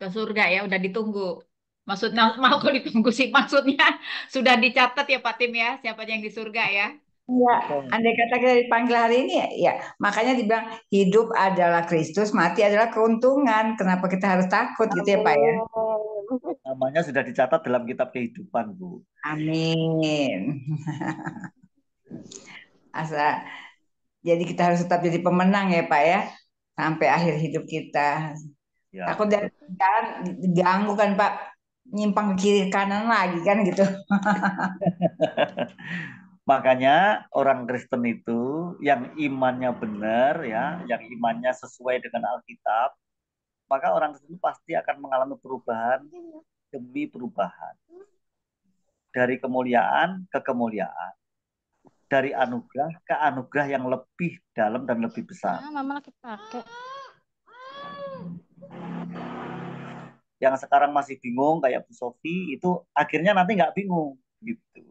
surga ya, udah ditunggu. Maksudnya mau kok ditunggu sih, maksudnya sudah dicatat ya Pak Tim ya, siapa yang di surga ya. Ya, andai kata kita dipanggil hari ini ya, makanya dibilang hidup adalah Kristus, mati adalah keuntungan. Kenapa kita harus takut gitu ya Pak ya? Namanya sudah dicatat dalam kitab kehidupan, Bu. Amin. Asa, jadi kita harus tetap jadi pemenang ya Pak ya, sampai akhir hidup kita. Ya, Takut dan diganggu kan Pak, nyimpang ke kiri kanan lagi kan gitu. Makanya orang Kristen itu yang imannya benar ya, yang imannya sesuai dengan Alkitab, maka orang Kristen pasti akan mengalami perubahan demi perubahan. Dari kemuliaan ke kemuliaan. Dari anugerah ke anugerah yang lebih dalam dan lebih besar. Mama lagi pakai. Yang sekarang masih bingung kayak Bu Sofi itu akhirnya nanti nggak bingung gitu.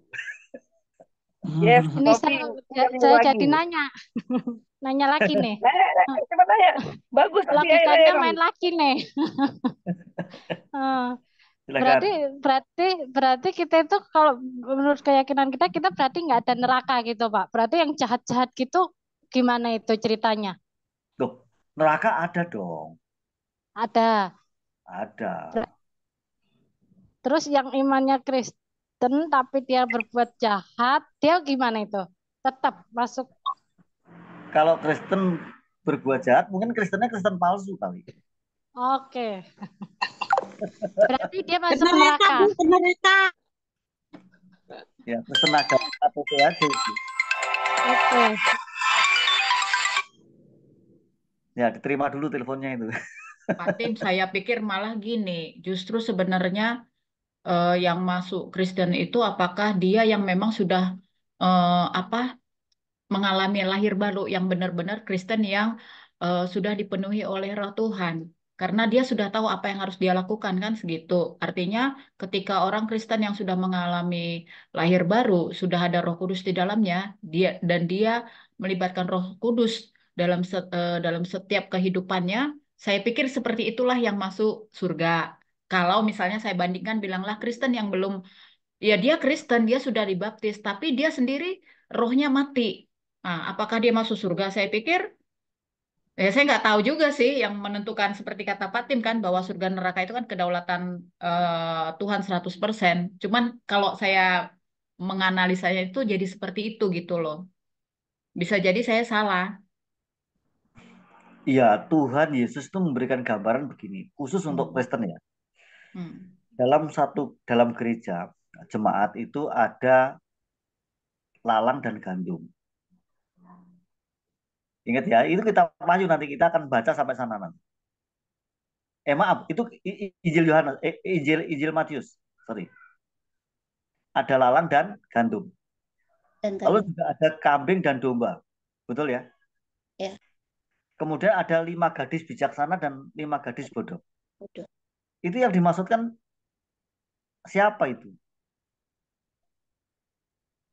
Yes, Ini Sofi, saya jadi nanya. Nanya lagi nih. Coba tanya. Bagus. Logikanya main lagi nih. Silakan. Berarti kita itu kalau menurut keyakinan kita berarti nggak ada neraka gitu Pak. Berarti yang jahat-jahat gitu gimana itu ceritanya? Loh, neraka ada dong. Ada. Ada. Terus yang imannya Kristen tapi dia berbuat jahat, dia gimana itu? Tetap masuk. Kalau Kristen berbuat jahat, mungkin Kristennya Kristen palsu kali. Oke. Berarti dia masuk neraka. Neraka. Ya, Kristen agama atau aja itu. Oke. Ya, diterima dulu teleponnya itu. Pak Tim, saya pikir malah gini, justru sebenarnya yang masuk Kristen itu apakah dia yang memang sudah mengalami lahir baru yang benar-benar Kristen yang sudah dipenuhi oleh Roh Tuhan. Karena dia sudah tahu apa yang harus dia lakukan kan segitu. Artinya ketika orang Kristen yang sudah mengalami lahir baru, sudah ada Roh Kudus di dalamnya, dia melibatkan Roh Kudus dalam setiap kehidupannya, saya pikir seperti itulah yang masuk surga. Kalau misalnya saya bandingkan bilanglah Kristen yang belum, ya dia Kristen, dia sudah dibaptis, tapi dia sendiri rohnya mati. Nah, apakah dia masuk surga? Saya pikir, saya nggak tahu juga sih yang menentukan seperti kata Pak Tim kan, bahwa surga neraka itu kan kedaulatan Tuhan 100%. Cuman kalau saya menganalisanya itu jadi seperti itu gitu loh. Bisa jadi saya salah. Iya, Tuhan Yesus itu memberikan gambaran begini, khusus untuk Kristen ya. Dalam gereja jemaat itu ada lalang dan gandum. Ingat ya, itu kita maju nanti kita akan baca sampai sana nanti. Maaf, itu Injil Yohanes, Injil Matius, sorry. Ada lalang dan gandum. Lalu juga ada kambing dan domba, betul ya? Ya. Kemudian ada 5 gadis bijaksana dan 5 gadis bodoh. Itu yang dimaksudkan siapa itu?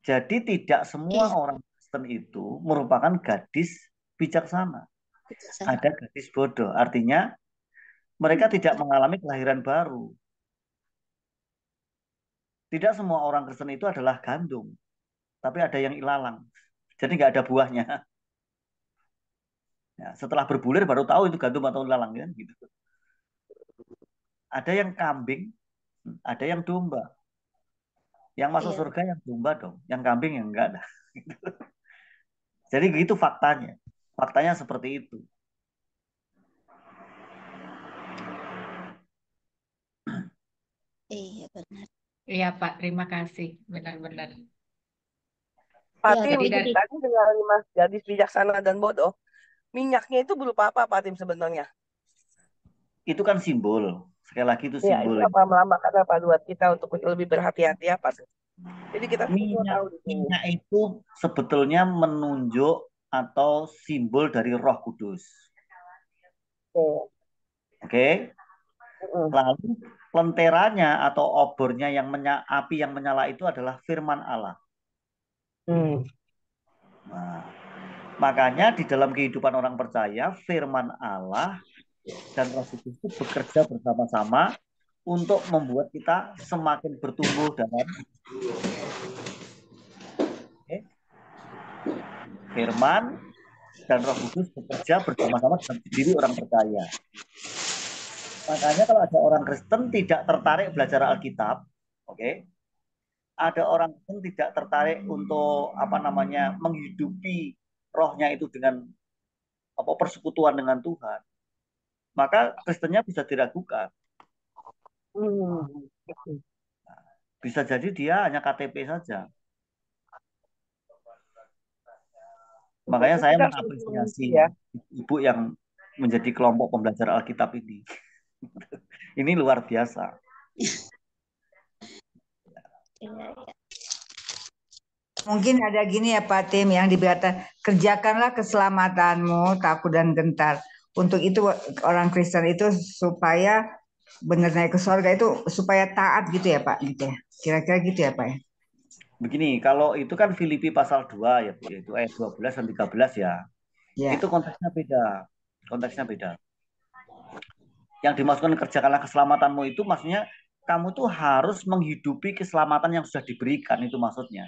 Jadi tidak semua orang Kristen itu merupakan gadis bijaksana. Ada gadis bodoh, artinya mereka tidak mengalami kelahiran baru. Tidak semua orang Kristen itu adalah gandum, tapi ada yang ilalang. Jadi nggak ada buahnya. Ya, setelah berbulir baru tahu itu gandum atau ilalang kan gitu. Ada yang kambing, ada yang domba. Yang masuk surga yang domba dong, yang kambing yang enggak ada. Jadi gitu faktanya. Faktanya seperti itu. Iya benar. Iya Pak, terima kasih. Benar-benar. Pak Ya, Tim, jadi tadi dengan 5 gadis bijaksana dan bodoh, minyaknya itu berupa apa Pak Tim sebenarnya? Itu kan simbol. Sekali lagi itu Ya, simbol. itu apa melambangkan apa buat kita untuk lebih berhati-hati apa? Jadi kita semua tahu di sini. Minyak itu sebetulnya menunjuk atau simbol dari Roh Kudus. Oke. Lalu lenteranya atau obornya yang api yang menyala itu adalah firman Allah. Nah, makanya di dalam kehidupan orang percaya firman Allah dan Roh Kudus itu bekerja bersama-sama untuk membuat kita semakin bertumbuh dalam firman dan Roh Kudus bekerja bersama-sama dalam diri orang percaya. Makanya kalau ada orang Kristen tidak tertarik belajar Alkitab, ada orang Kristen tidak tertarik untuk menghidupi rohnya itu dengan persekutuan dengan Tuhan, maka Kristennya bisa diragukan. Bisa jadi dia hanya KTP saja. Makanya saya mengapresiasi ibu yang menjadi kelompok pembelajar Alkitab ini. Ini luar biasa. Mungkin ada gini ya Pak Tim yang diberkata, kerjakanlah keselamatanmu takut dan gentar. Untuk itu orang Kristen itu supaya benar naik ke surga itu supaya taat gitu ya Pak, gitu ya. Kira-kira gitu ya Pak ya. Begini, kalau itu kan Filipi pasal 2 ya Bu, itu ayat 12 dan 13 ya. Itu konteksnya beda. Konteksnya beda. Yang dimaksudkan kerjakanlah keselamatanmu itu maksudnya kamu tuh harus menghidupi keselamatan yang sudah diberikan, itu maksudnya.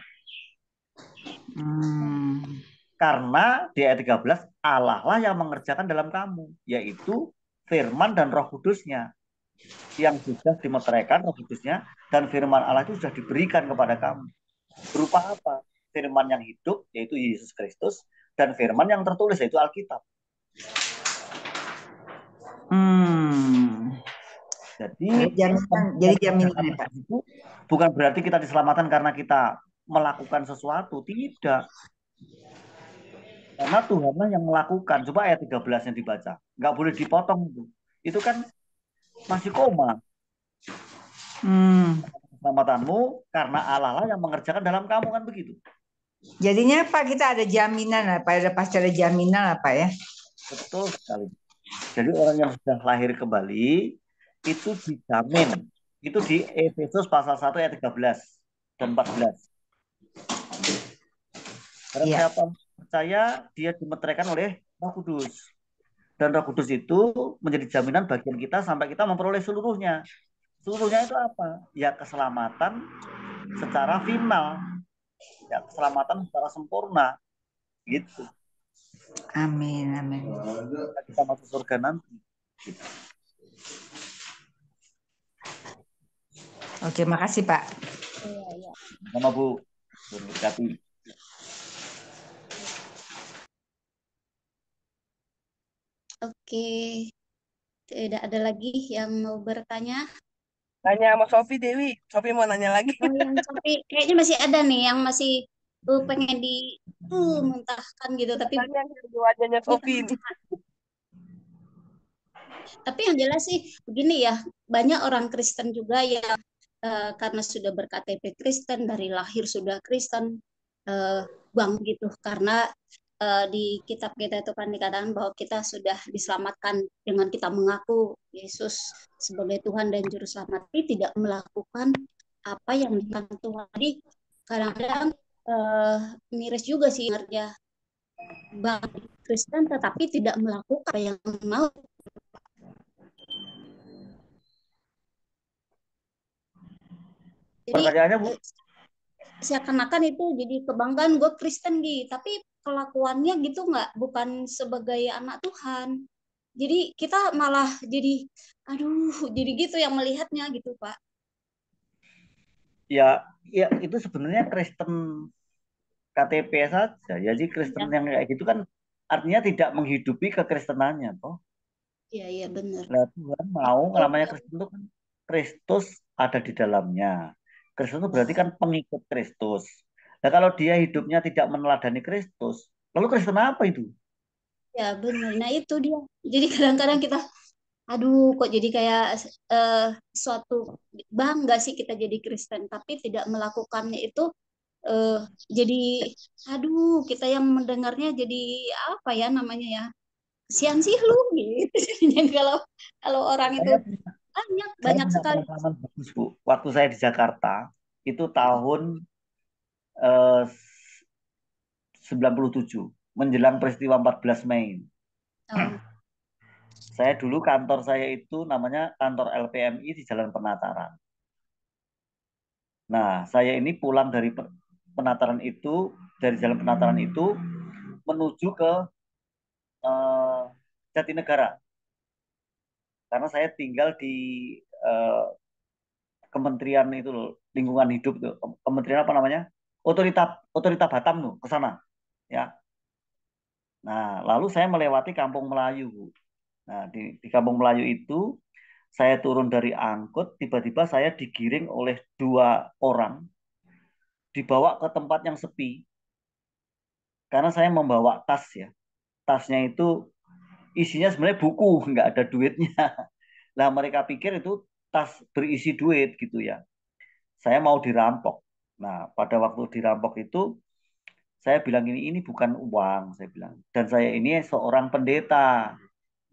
Karena di ayat 13 Allah lah yang mengerjakan dalam kamu, yaitu firman dan Roh Kudusnya yang sudah dimeteraikan Roh Kudusnya, dan firman Allah itu sudah diberikan kepada kamu. Berupa apa? Firman yang hidup, yaitu Yesus Kristus, dan firman yang tertulis, yaitu Alkitab. Jadi jaminan itu bukan berarti kita diselamatkan karena kita melakukan sesuatu, tidak. Karena Tuhanlah yang melakukan. Coba ayat 13 yang dibaca. Nggak boleh dipotong itu. Itu kan masih koma. Keselamatanmu karena Allah lah yang mengerjakan dalam kamu, kan begitu. Jadinya Pak kita ada jaminan lah Pak, pasti ada jaminan lah Pak ya. Betul sekali. Jadi orang yang sudah lahir kembali itu dijamin. Itu di Efesus pasal 1 ayat 13 dan 14. Karena siapa percaya dia dimeteraikan oleh Roh Kudus. Dan Roh Kudus itu menjadi jaminan bagian kita sampai kita memperoleh seluruhnya. Seluruhnya itu apa? Ya keselamatan secara final. Ya keselamatan secara sempurna. Gitu. Amin, amin. Kita masuk surga nanti. Gitu. Oke, makasih Pak. Sama Bu. Berkati. Oke, tidak ada lagi yang mau bertanya? Tanya sama Sofi, Dewi. Sofi mau nanya lagi. Oh, yang Sofi kayaknya masih ada nih yang masih pengen muntahkan gitu, tapi wajahnya Sofi ini. Tapi yang jelas sih begini ya, banyak orang Kristen juga yang karena sudah berKTP Kristen, dari lahir sudah Kristen, bang gitu, karena di kitab kita itu kan dikatakan bahwa kita sudah diselamatkan dengan kita mengaku Yesus sebagai Tuhan dan Juru Selamat, tapi tidak melakukan apa yang dikatakan Tuhan. Jadi kadang-kadang miris juga sih kerja bang Kristen tetapi tidak melakukan apa yang mau. Jadi seakan-akan itu jadi kebanggaan gue Kristen gitu, tapi kelakuannya gitu bukan sebagai anak Tuhan. Jadi kita malah jadi jadi gitu yang melihatnya gitu Pak. Ya itu sebenarnya Kristen KTP saja. Jadi Kristen yang kayak gitu kan artinya tidak menghidupi kekristenannya toh. Iya benar. Nah, Tuhan mau namanya Kristen itu kan Kristus ada di dalamnya. Kristus itu berarti kan pengikut Kristus. Nah kalau dia hidupnya tidak meneladani Kristus, lalu Kristen apa itu? Ya benar. Nah itu dia. Jadi kadang-kadang kita, kok jadi kayak suatu bangga sih kita jadi Kristen, tapi tidak melakukannya itu jadi, kita yang mendengarnya jadi apa ya namanya ya, kesian sih lu gitu. kalau orang itu banyak sekali. Bagus Bu. Waktu saya di Jakarta itu tahun 97 menjelang peristiwa 14 Mei. Saya dulu kantor saya itu namanya kantor LPMI di Jalan Penataran. Nah, saya ini pulang dari Penataran itu, dari Jalan Penataran itu menuju ke Jatinegara. Karena saya tinggal di eh, Kementerian itu loh, Lingkungan Hidup tuh. Kementerian apa namanya? Otorita Batam tuh, ke sana. Ya. Nah, lalu saya melewati Kampung Melayu. Nah, di Kampung Melayu itu saya turun dari angkot, tiba-tiba saya digiring oleh 2 orang, dibawa ke tempat yang sepi. Karena saya membawa tas ya. Tasnya itu isinya sebenarnya buku, nggak ada duitnya. Nah, mereka pikir itu tas berisi duit gitu ya. Saya mau dirampok. Nah, pada waktu dirampok itu, saya bilang ini bukan uang, saya bilang. Dan saya ini seorang pendeta.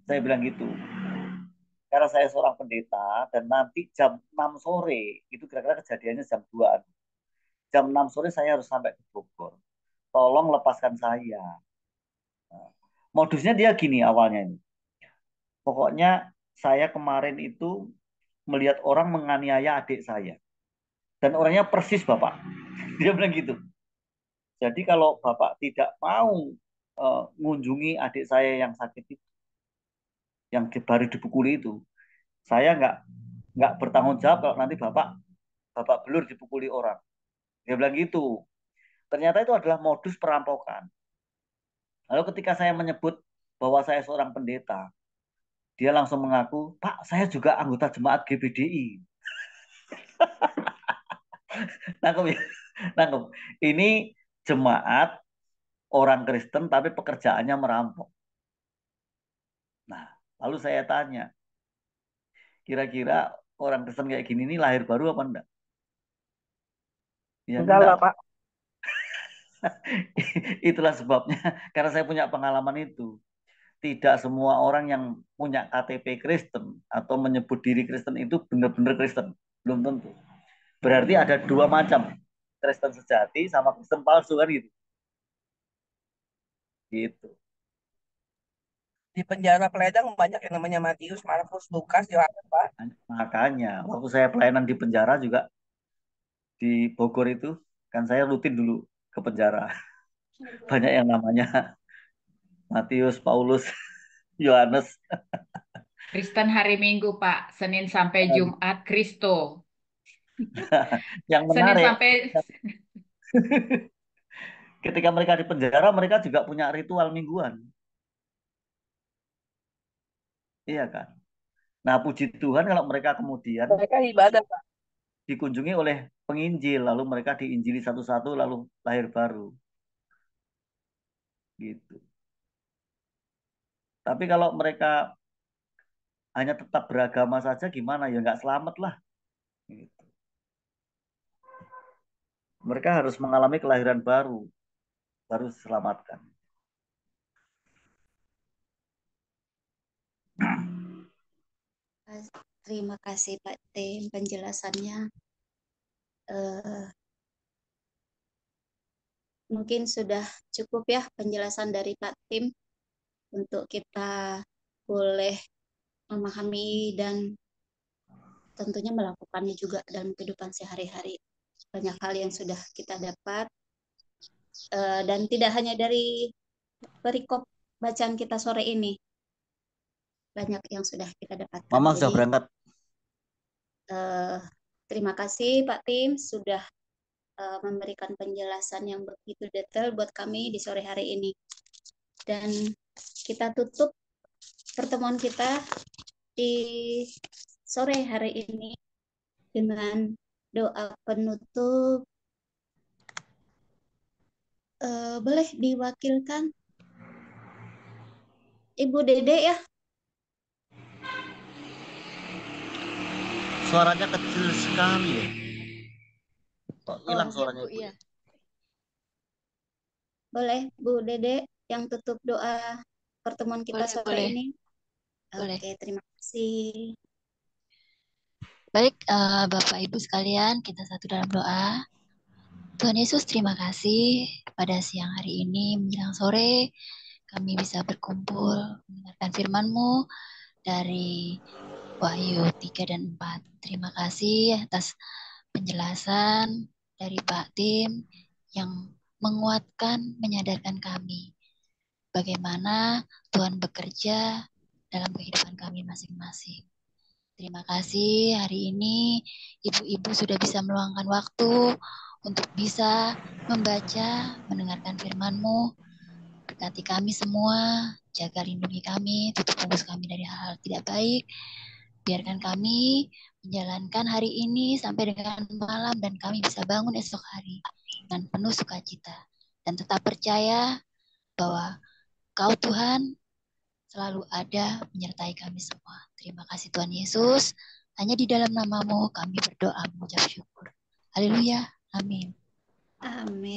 Saya bilang gitu. Karena saya seorang pendeta dan nanti jam 6 sore, itu kira-kira kejadiannya jam 2. Jam 6 sore saya harus sampai ke Bogor. Tolong lepaskan saya. Nah, modusnya dia gini awalnya ini. Pokoknya saya kemarin itu melihat orang menganiaya adik saya. Dan orangnya persis Bapak. Dia bilang gitu. Jadi kalau Bapak tidak mau mengunjungi adik saya yang sakit itu, yang baru dipukuli itu, saya nggak bertanggung jawab kalau nanti Bapak belur dipukuli orang. Dia bilang gitu. Ternyata itu adalah modus perampokan. Lalu ketika saya menyebut bahwa saya seorang pendeta, dia langsung mengaku, Pak, saya juga anggota jemaat GBDI. Nangkep ya? Nangkep. Ini jemaat orang Kristen tapi pekerjaannya merampok. Nah, lalu saya tanya, kira-kira orang Kristen kayak gini ini lahir baru apa enggak? Ya Enggak lah, enggak. Pak. Itulah sebabnya, karena saya punya pengalaman itu. Tidak semua orang yang punya KTP Kristen atau menyebut diri Kristen itu benar-benar Kristen. Belum tentu. Berarti ada 2 macam. Kristen sejati sama Kristen palsu kan gitu. Gitu. Di penjara Peledang banyak yang namanya Matius, Markus, Lukas, Yohanes, Pak. Makanya, waktu saya pelayanan di penjara juga di Bogor itu, kan saya rutin dulu ke penjara. Banyak yang namanya Matius, Paulus, Yohanes. Kristen hari Minggu, Pak. Senin sampai Jumat, Kristo. Yang Senin menarik, sampai ketika mereka di penjara, mereka juga punya ritual mingguan. Iya kan? Nah, puji Tuhan kalau mereka kemudian Mereka ibadah, Pak. dikunjungi oleh penginjil, lalu mereka diinjili satu-satu, lalu lahir baru. Gitu. Tapi kalau mereka hanya tetap beragama saja, gimana? Ya nggak selamat lah. Gitu. Mereka harus mengalami kelahiran baru diselamatkan. Terima kasih Pak Tim penjelasannya. Mungkin sudah cukup ya penjelasan dari Pak Tim untuk kita boleh memahami dan tentunya melakukannya juga dalam kehidupan sehari-hari. Banyak hal yang sudah kita dapat dan tidak hanya dari perikop bacaan kita sore ini. Banyak yang sudah kita dapatkan. Mama Jadi, sudah berangkat. Terima kasih Pak Tim sudah memberikan penjelasan yang begitu detail buat kami di sore hari ini. Dan kita tutup pertemuan kita di sore hari ini dengan doa penutup. Boleh diwakilkan Ibu Dede ya? Suaranya kecil sekali ya. Kok hilang suaranya Bu, Ibu? iya. Boleh Bu Dede yang tutup doa pertemuan kita sore ini? Boleh. Oke, terima kasih. Baik, Bapak Ibu sekalian, kita satu dalam doa. Tuhan Yesus, terima kasih pada siang hari ini menjelang sore kami bisa berkumpul mendengarkan firman-Mu dari Wahyu 3 dan 4. Terima kasih atas penjelasan dari Pak Tim yang menguatkan, menyadarkan kami bagaimana Tuhan bekerja dalam kehidupan kami masing-masing. Terima kasih hari ini ibu-ibu sudah bisa meluangkan waktu untuk bisa membaca, mendengarkan firman-Mu. Berkati kami semua, jaga lindungi kami, tutup bungkus kami dari hal-hal tidak baik. Biarkan kami menjalankan hari ini sampai dengan malam dan kami bisa bangun esok hari dengan penuh sukacita. Dan tetap percaya bahwa Kau Tuhan selalu ada menyertai kami semua. Terima kasih Tuhan Yesus. Hanya di dalam nama-Mu kami berdoa mengucap syukur. Haleluya. Amin. Amin.